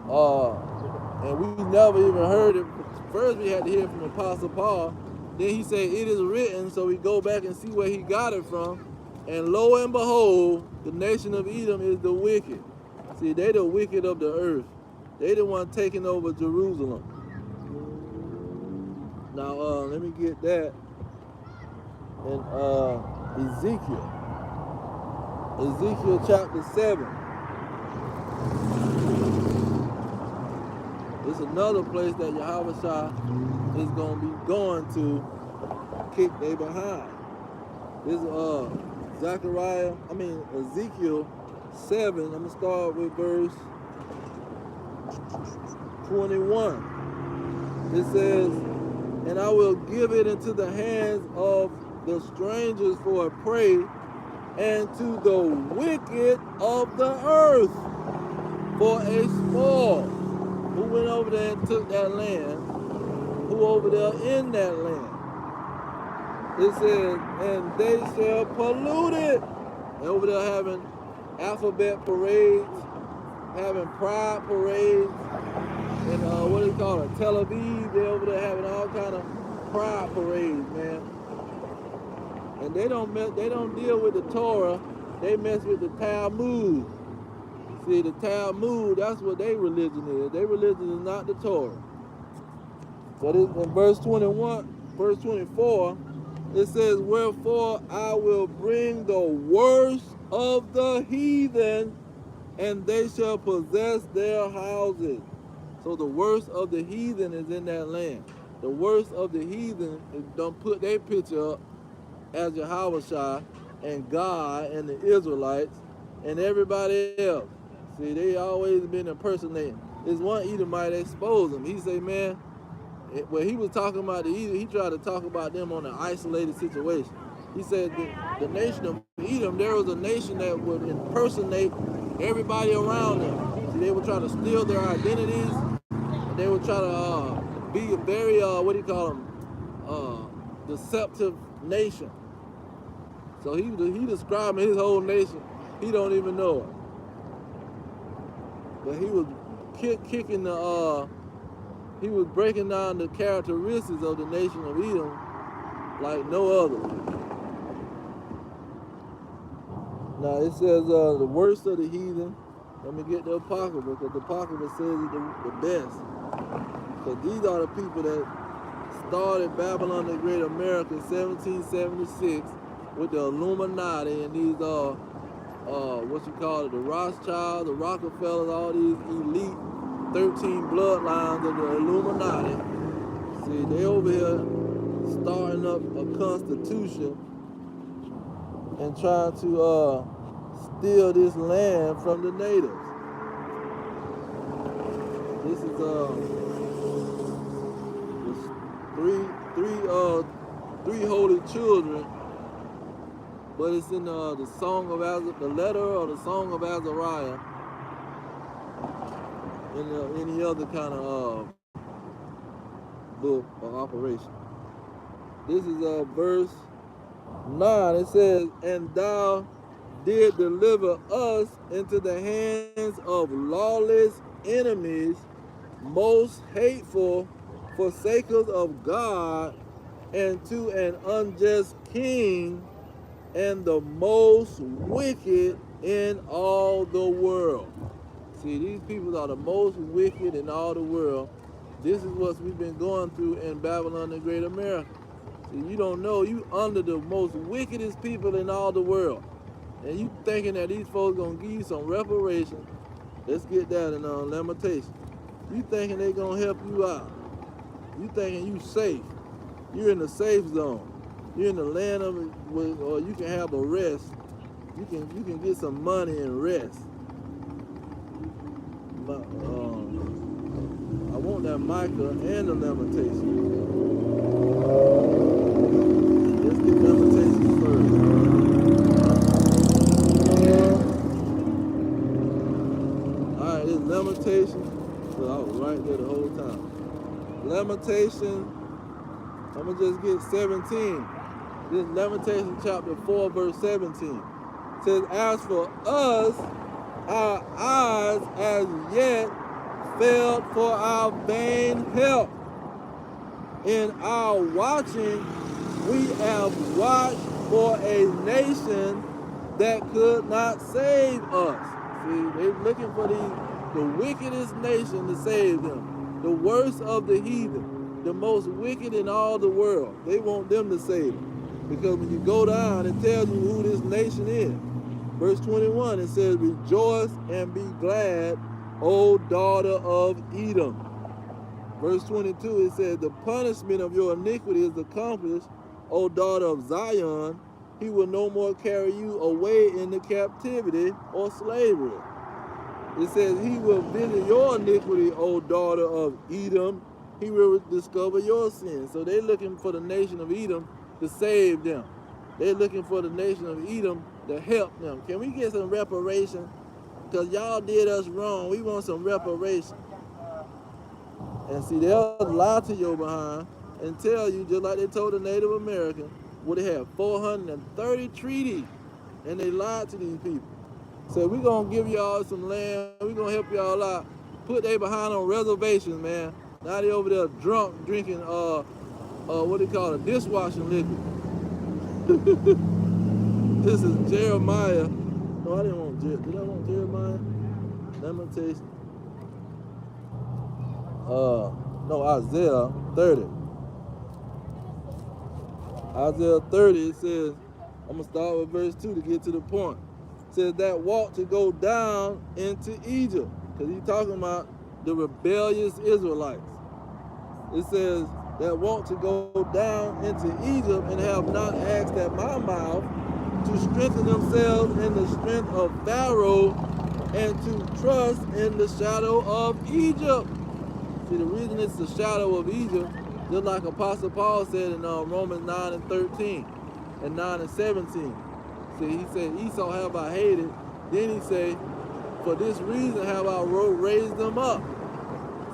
and we never even heard it. First we had to hear from Apostle Paul, then he said it is written, so we go back and see where he got it from, and lo and behold, the nation of Edom is the wicked. See, they the wicked of the earth. They the one taking over Jerusalem. Now let me get that in Ezekiel chapter 7. It's another place that Yahushua is going to be going to kick they behind. This Ezekiel 7. I'm going to start with verse 21. It says, and I will give it into the hands of the strangers for a prey, and to the wicked of the earth for a spoil. Who went over there and took that land? Who over there in that land? It says, and they shall pollute it. And over there having alphabet parades, having pride parades, and what do you call it? Tel Aviv, they're over there having all kind of pride parades, man. And they don't deal with the Torah, they mess with the Talmud. See, the Talmud, that's what their religion is. Their religion is not the Torah. But in verse 24, it says, wherefore I will bring the worst of the heathen, and they shall possess their houses. So the worst of the heathen is in that land. The worst of the heathen don't put their picture up as Yahushua and God and the Israelites and everybody else. See, they always been impersonating. There's one Edomite exposed him. He say, man, when he was talking about the Edom, he tried to talk about them on an isolated situation. He said the nation of Edom, there was a nation that would impersonate everybody around them. See, they would try to steal their identities. And they would try to be a very, deceptive nation. So he describing his whole nation. He don't even know it. But he was kicking he was breaking down the characteristics of the nation of Edom like no other. Now it says the worst of the heathen. Let me get the Apocrypha, because the Apocrypha says it's the best. Because these are the people that started Babylon the Great America in 1776 with the Illuminati and these the Rothschilds, the Rockefellers, all these elite 13 bloodlines of the Illuminati. See, they over here starting up a constitution and trying to steal this land from the natives. This is three holy children, but it's in the Song of the letter or the Song of Azariah, and any other kind of book or operation. This is verse 9. It says, and thou did deliver us into the hands of lawless enemies, most hateful, forsakers of God, and to an unjust king, and the most wicked in all the world. See, these people are the most wicked in all the world. This is what we've been going through in Babylon the Great America. See, you don't know, you under the most wickedest people in all the world. And you thinking that these folks gonna give you some reparation. Let's get that in limitation. You thinking they gonna help you out. You thinking you safe. You're in the safe zone. You're in the land of it, or you can have a rest. You can get some money and rest. But, I want that Micah and the limitation. Let's get limitation first. Alright, this limitation. So I was right there the whole time. Limitation. I'm going to just get 17. This Lamentation chapter 4, verse 17. says, as for us, our eyes as yet failed for our vain help. In our watching, we have watched for a nation that could not save us. See, they're looking for the wickedest nation to save them. The worst of the heathen, the most wicked in all the world. They want them to save them. Because when you go down, it tells you who this nation is. Verse 21, it says, rejoice and be glad, O daughter of Edom. Verse 22, it says, the punishment of your iniquity is accomplished, O daughter of Zion. He will no more carry you away into captivity or slavery. It says, he will visit your iniquity, O daughter of Edom. He will discover your sins. So they're looking for the nation of Edom to save them. They're looking for the nation of Edom to help them. Can we get some reparation? Because y'all did us wrong. We want some reparation. And see, they'll lie to your behind and tell you, just like they told the Native American, what they had 430 treaties, and they lied to these people. So we're going to give y'all some land. We're going to help y'all out. Put they behind on reservations, man. Now they over there drunk, drinking, what they call it, dishwashing liquid. This is Jeremiah. No, I didn't want Jeremiah. Did I want Jeremiah? Lamentation. No, Isaiah 30. Isaiah 30, it says, I'm going to start with verse 2 to get to the point. It says, that walk to go down into Egypt. Because he's talking about the rebellious Israelites. It says, that want to go down into Egypt and have not asked at my mouth to strengthen themselves in the strength of Pharaoh and to trust in the shadow of Egypt. See, the reason it's the shadow of Egypt, just like Apostle Paul said in Romans 9 and 13 and 9 and 17. See, he said, Esau have I hated. Then he said, for this reason have I raised them up.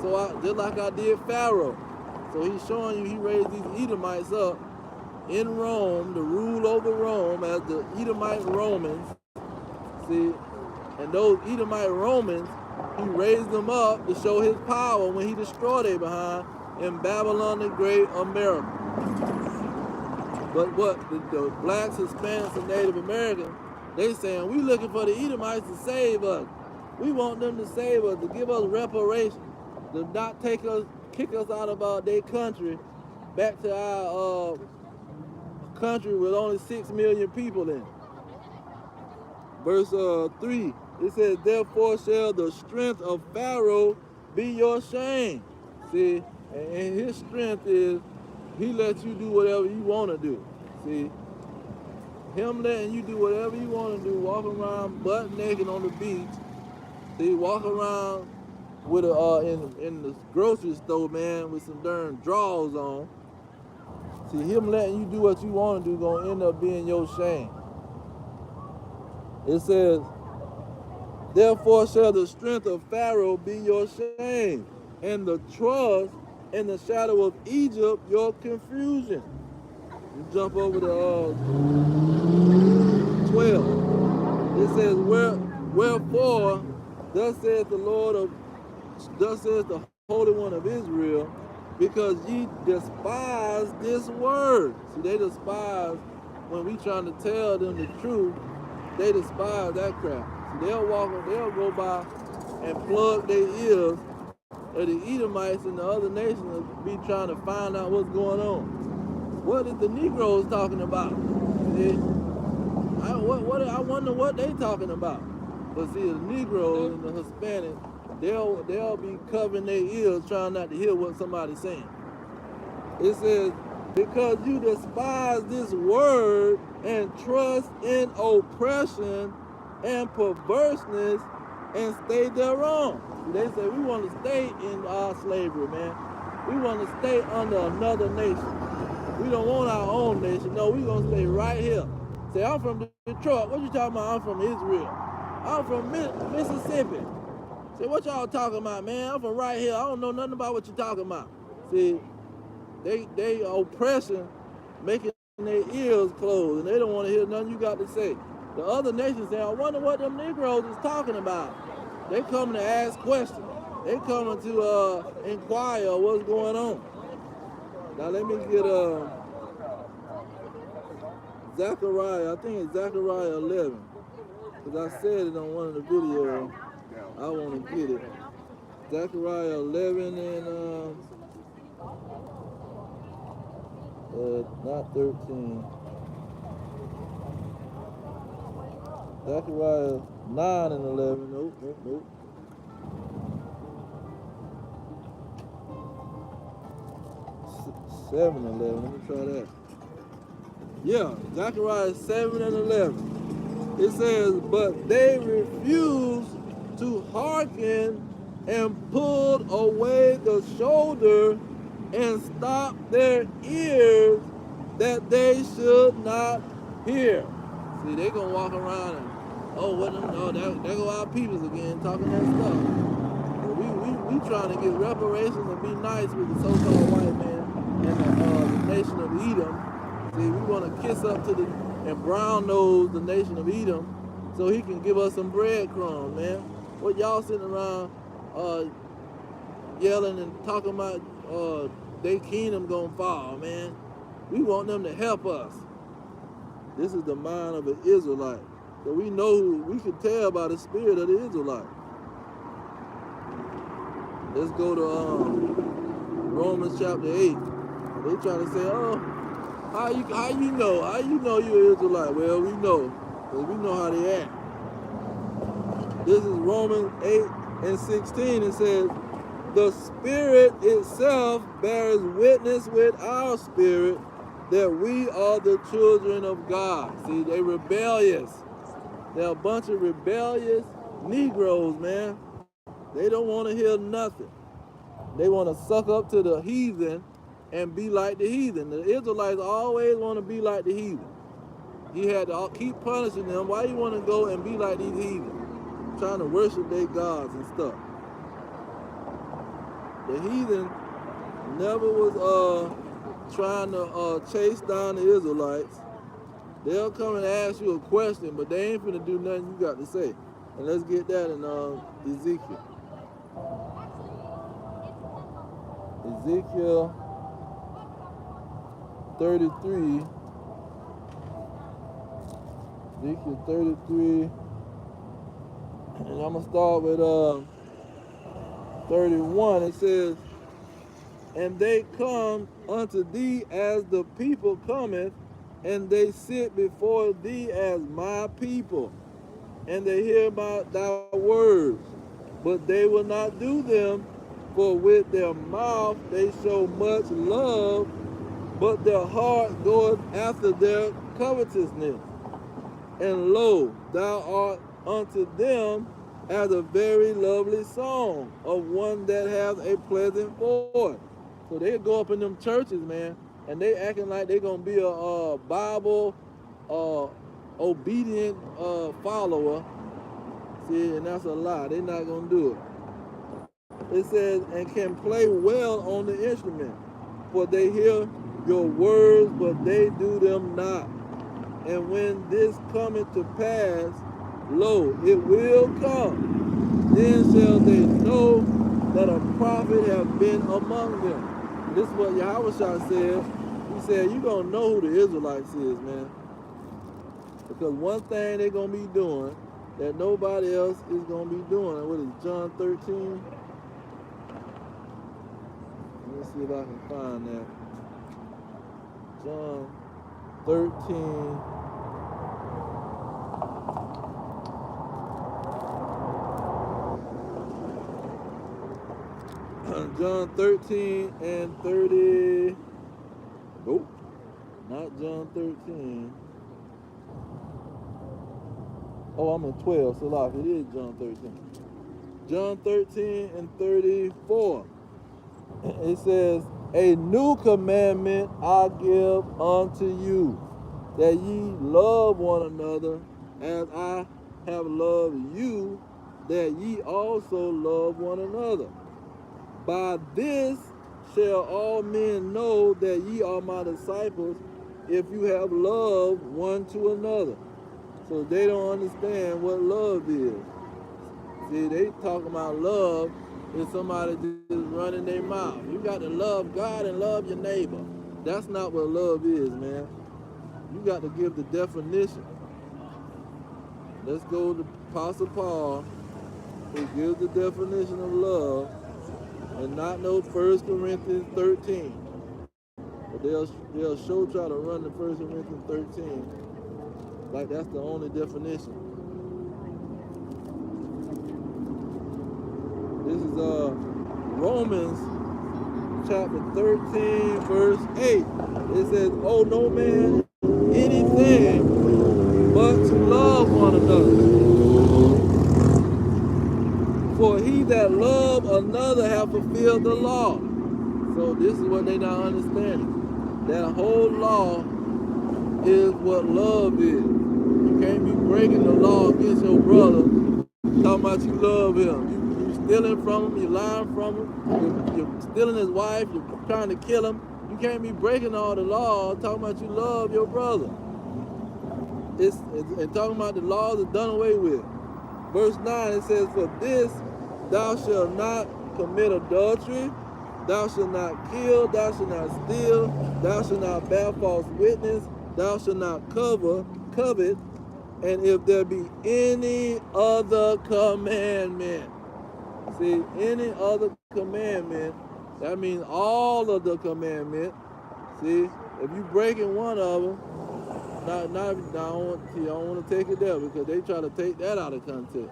So just like I did Pharaoh. So he's showing you he raised these Edomites up in Rome to rule over Rome as the Edomite Romans. See, and those Edomite Romans, he raised them up to show his power when he destroyed their behind in Babylon the Great America. But what the blacks, Hispanics, and Native Americans, they saying, we looking for the Edomites to save us. We want them to save us, to give us reparation, to not take us, kick us out of their country, back to our country with only 6 million people in it. Verse 3, it says, therefore shall the strength of Pharaoh be your shame. See, and his strength is, he lets you do whatever you want to do. See, him letting you do whatever you want to do, walk around butt naked on the beach. See, walk around with in the grocery store, man, with some darn drawers on. See, him letting you do what you want to do gonna end up being your shame. It says, therefore shall the strength of Pharaoh be your shame, and the trust in the shadow of Egypt your confusion. You jump over to 12. It says, wherefore, thus says the Holy One of Israel, because ye despise this word. See, they despise when we trying to tell them the truth. They despise that crap. See, they'll go by and plug their ears at the Edomites and the other nations be trying to find out what's going on. What is the Negroes talking about? See, I wonder what they talking about. But see, the Negroes and the Hispanics, they'll be covering their ears trying not to hear what somebody's saying. It says, because you despise this word and trust in oppression and perverseness and stay thereon. They say we want to stay in our slavery, man. We want to stay under another nation. We don't want our own nation. No, we're going to stay right here. Say, I'm from Detroit. What you talking about? I'm from Israel. I'm from Mississippi. Say, what y'all talking about, man? I'm from right here. I don't know nothing about what you talking about. See, they oppression making their ears closed, and they don't want to hear nothing you got to say. The other nations say, I wonder what them Negroes is talking about. They coming to ask questions. They coming to inquire what's going on. Now let me get Zechariah. I think it's Zechariah 11. Because I said it on one of the videos. I want to get it. Zechariah 11 and not 13. Zechariah 9 and 11. Nope. 7 and 11. Let me try that. Yeah, Zechariah 7 and 11. It says, but they refused to hearken and pulled away the shoulder and stopped their ears that they should not hear. See, they gonna walk around and, there go our peoples again talking that stuff. But we trying to get reparations and be nice with the so-called white man and the nation of Edom. See, we want to kiss up to and brown nose the nation of Edom so he can give us some breadcrumbs, man. What y'all sitting around yelling and talking about their kingdom gonna fall, man. We want them to help us. This is the mind of an Israelite. So we know, we can tell by the spirit of the Israelite. Let's go to Romans chapter 8. They trying to say, how you know you're Israelite? Well, we know, because we know how they act. This is Romans 8 and 16. It says, the Spirit itself bears witness with our spirit that we are the children of God. See, they rebellious. They're a bunch of rebellious Negroes, man. They don't want to hear nothing. They want to suck up to the heathen and be like the heathen. The Israelites always want to be like the heathen. He had to keep punishing them. Why you want to go and be like these heathen? Trying to worship their gods and stuff. The heathen never was trying to chase down the Israelites. They'll come and ask you a question, but they ain't finna do nothing you got to say. And let's get that in Ezekiel. Ezekiel 33. Ezekiel 33. And I'm going to start with 31. It says, and they come unto thee as the people cometh, and they sit before thee as my people, and they hear thy words, but they will not do them, for with their mouth they show much love, but their heart goeth after their covetousness. And lo, thou art unto them as a very lovely song of one that has a pleasant voice. So they go up in them churches, man, and they acting like they gonna be a Bible obedient follower. See, and that's a lie. They're not gonna do it. It says, and can play well on the instrument, for they hear your words, but they do them not. And when this cometh to pass, lo, it will come. Then shall they know that a prophet have been among them. And this is what Yahushua said. He said, you're going to know who the Israelites is, man. Because one thing they're going to be doing that nobody else is going to be doing. What is John 13? Let me see if I can find that. John 13. John 13 and 30. Nope, not John 13. Oh, I'm in 12, so like it is John 13. John 13 and 34. It says, a new commandment I give unto you, that ye love one another as I have loved you, that ye also love one another. By this shall all men know that ye are my disciples, if you have love one to another. So they don't understand what love is. See, they talking about love is somebody just running their mouth. You got to love God and love your neighbor. That's not what love is, man. You got to give the definition. Let's go to Apostle Paul, who gives the definition of love, and not know 1 Corinthians 13. But they'll show try to run the 1 Corinthians 13 like that's the only definition. This is Romans chapter 13, verse 8. It says, "Owe no man anything but to love one another. For he that love another hath fulfilled the law." So this is what they not understanding. That whole law is what love is. You can't be breaking the law against your brother, talking about you love him. You stealing from him, you lying from him, you're stealing his wife, you're trying to kill him. You can't be breaking all the law, talking about you love your brother. And talking about the laws are done away with. Verse 9, it says, "For this thou shalt not commit adultery, thou shalt not kill, thou shalt not steal, thou shalt not bear false witness, thou shalt not covet, and if there be any other commandment." See, any other commandment, that means all of the commandment. See, if you breaking one of them, I don't want to take it there because they try to take that out of context.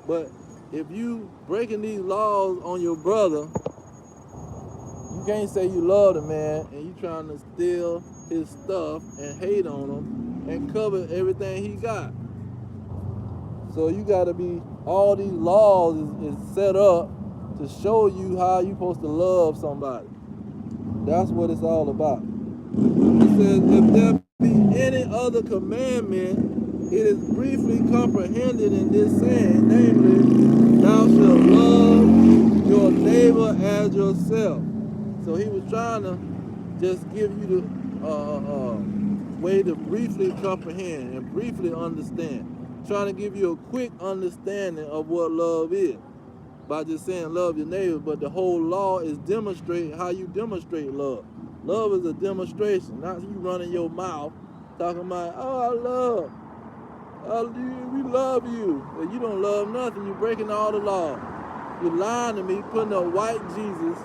But if you breaking these laws on your brother, you can't say you love the man and you trying to steal his stuff and hate on him and cover everything he got. So you got to be, all these laws is set up to show you how you supposed to love somebody. That's what it's all about. It says, "If there be any other commandment, it is briefly comprehended in this saying, namely, thou shalt love your neighbor as yourself." So he was trying to just give you the way to briefly comprehend and briefly understand. Trying to give you a quick understanding of what love is by just saying love your neighbor, but the whole law is demonstrate how you demonstrate love. Love is a demonstration, not you running your mouth talking about, "Oh, we love you." But you don't love nothing. You're breaking all the law. You're lying to me, putting a white Jesus.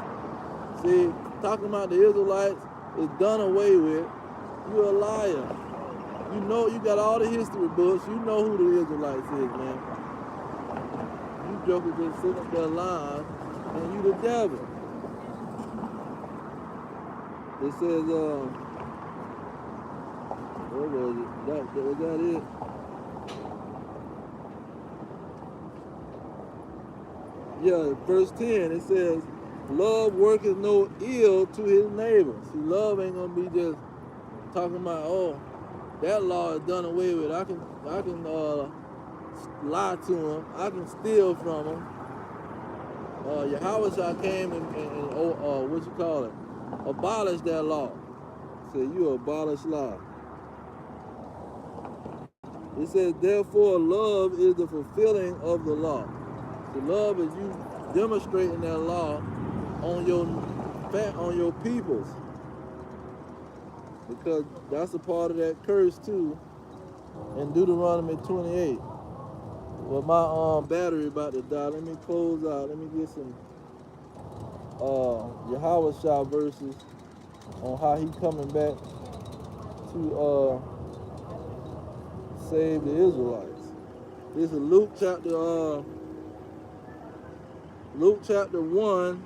See, talking about the Israelites is done away with. You're a liar. You know, you got all the history books. You know who the Israelites is, man. You jokers just sitting up there lying, and you the devil. It says, what was it? Was that it? Yeah, verse 10, it says, "Love worketh no ill to his neighbor." See, love ain't gonna be just talking about, "Oh, that law is done away with. I can lie to him. I can steal from him." Yahweh came and what you call it? Abolish that law. Say, you abolish law. It says, "Therefore love is the fulfilling of the law." So love is you demonstrating that law on your peoples, because that's a part of that curse too in Deuteronomy 28. Well, my battery about to die. Let me close out. Let me get some Yahweh Shah verses on how he coming back to save the Israelites. This is Luke chapter 1,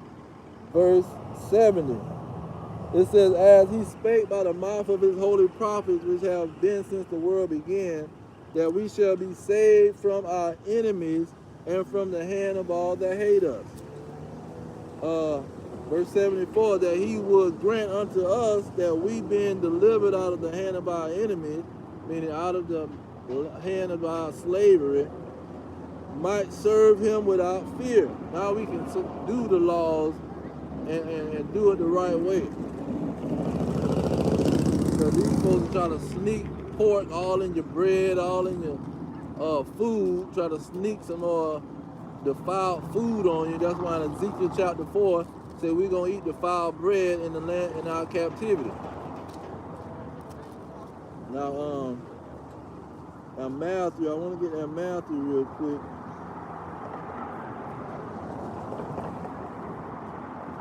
verse 70. It says, "As he spake by the mouth of his holy prophets, which have been since the world began, that we shall be saved from our enemies and from the hand of all that hate us." Verse 74, "That he would grant unto us that we, being delivered out of the hand of our enemies," meaning out of the hand of our slavery, "might serve him without fear." Now we can do the laws and do it the right way. Because these folks are trying to sneak pork all in your bread, all in your food, try to sneak some defiled food on you. That's why in Ezekiel chapter 4 said we're gonna eat defiled bread in the land in our captivity. Now Matthew, I want to get that Matthew real quick.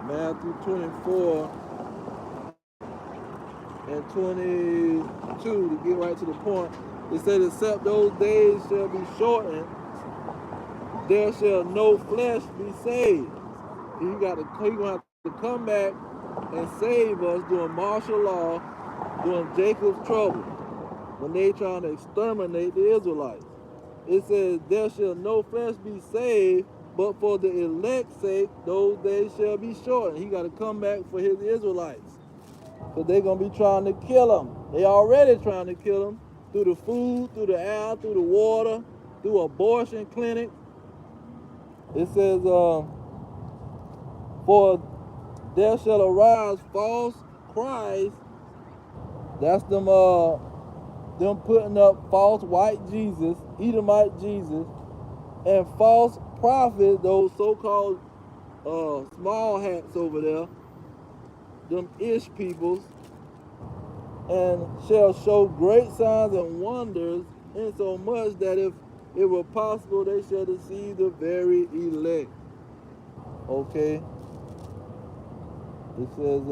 Matthew 24 and 22 to get right to the point. It said, except those days shall be shortened, there shall no flesh be saved. He's gonna have to come back and save us during martial law, during Jacob's trouble, when they trying to exterminate the Israelites. It says, there shall no flesh be saved, but for the elect's sake, those days shall be shortened. He got to come back for his Israelites. Because they're going to be trying to kill them. They already trying to kill them through the food, through the air, through the water, through abortion clinics. It says, for there shall arise false Christ. That's them putting up false white Jesus, Edomite Jesus, and false prophets, those so-called small hats over there, them ish peoples, and shall show great signs and wonders, insomuch that if it were possible, they shall deceive the very elect. Okay. It says,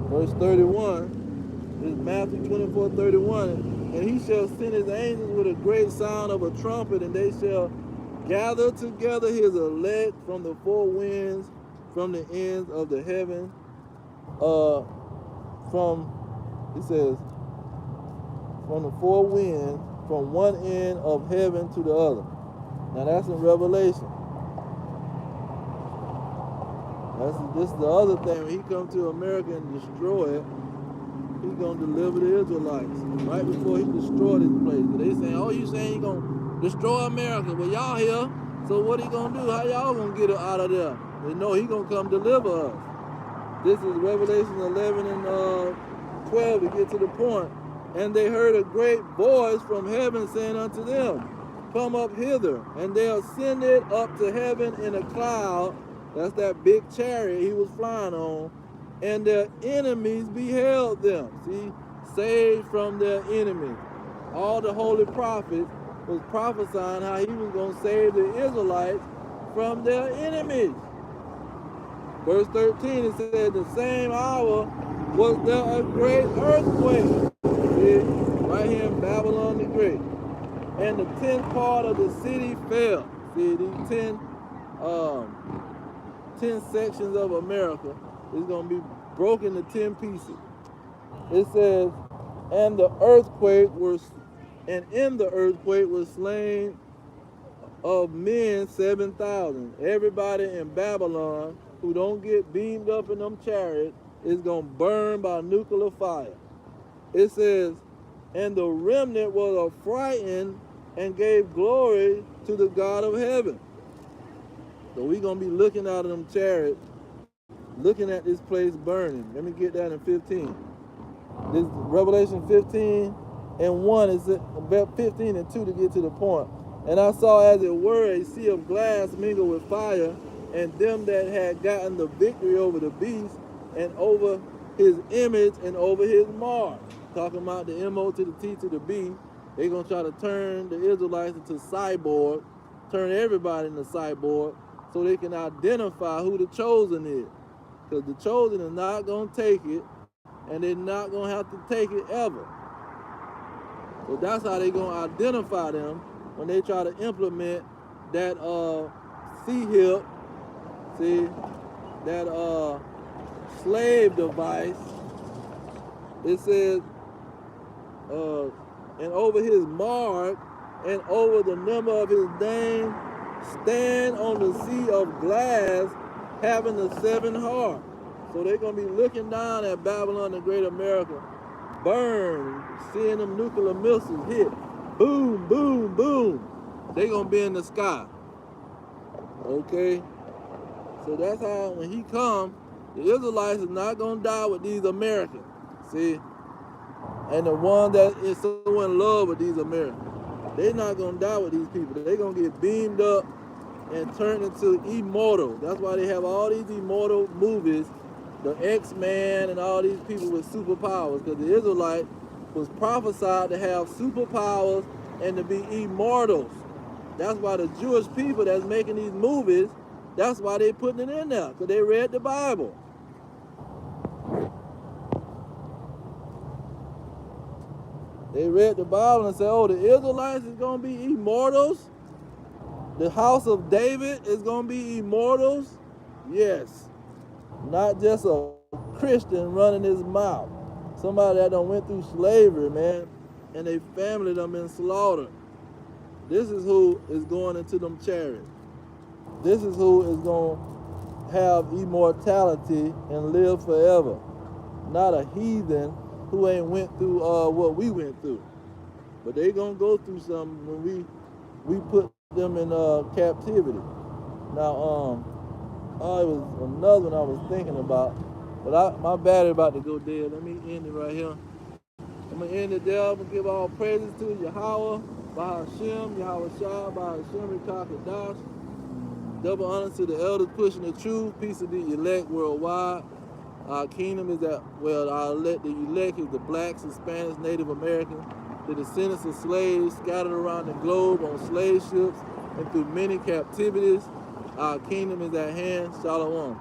verse 31 is Matthew 24:31, and he shall send his angels with a great sound of a trumpet, and they shall gather together his elect from the four winds, from the ends of the heaven. It says, from the four winds, from one end of heaven to the other. Now that's in Revelation. This is the other thing. When he comes to America and destroy it, he's going to deliver the Israelites right before he destroyed this place. But they saying, oh, you saying he's going to destroy America? Well, y'all here, so what he going to do? How y'all going to get it out of there? They know he going to come deliver us. This is Revelation 11 and 12 to get to the point. And they heard a great voice from heaven saying unto them, come up hither. And they ascended up to heaven in a cloud. That's that big chariot he was flying on. And their enemies beheld them. See, saved from their enemies. All the holy prophets was prophesying how he was going to save the Israelites from their enemies. Verse 13, it said, the same hour was there a great earthquake. See, right here in Babylon the Great. And the 10th part of the city fell. See, these 10 sections of America is going to be broken to 10 pieces. It says, and in the earthquake was slain of men 7,000. Everybody in Babylon who don't get beamed up in them chariots is going to burn by nuclear fire. It says, and the remnant was affrighted and gave glory to the God of heaven. So we're going to be looking out of them chariots, looking at this place burning. Let me get that in 15. This Revelation 15 and 1 is about 15 and 2 to get to the point. And I saw as it were a sea of glass mingled with fire, and them that had gotten the victory over the beast and over his image and over his mark. Talking about the M-O to the T to the B. They're going to try to turn the Israelites into cyborg, turn everybody into cyborg, so they can identify who the chosen is. Because the chosen is not going to take it, and they're not going to have to take it ever. So that's how they're going to identify them when they try to implement that C-hip, see, that slave device. It says, and over his mark and over the number of his name, stand on the sea of glass, having the 7 hearts. So they're going to be looking down at Babylon and Great America, burn, seeing them nuclear missiles hit, boom, boom, boom. They're going to be in the sky. Okay? So that's how, when he comes, The Israelites is not going to die with these Americans. See? And the one that is so in love with these Americans. They're not going to die with these people. They're going to get beamed up and turned into immortal. That's why they have all these immortal movies, the X-Men and all these people with superpowers, because the Israelite was prophesied to have superpowers and to be immortals. That's why the Jewish people that's making these movies, that's why they putting it in there, because they read the Bible. They read the Bible and said, oh, the Israelites is going to be immortals? The house of David is going to be immortals? Yes. Not just a Christian running his mouth. Somebody that done went through slavery, man, and their family done been slaughtered. This is who is going into them chariots. This is who is going to have immortality and live forever. Not a heathen who ain't went through what we went through. But they going to go through something when we put them in captivity. Now, it was another one I was thinking about, but my battery about to go dead. Let me end it right here. I'm going to end it there. I'm going to give all praises to Yahweh, Bahashem, Yahweh Shah, Bahashem, Rekakadash. Double honor to the elders pushing the truth. Peace to the elect worldwide. Our kingdom is that, the elect is the blacks, Hispanics, Native Americans, the descendants of slaves scattered around the globe on slave ships and through many captivities. Our kingdom is at hand. Shalom.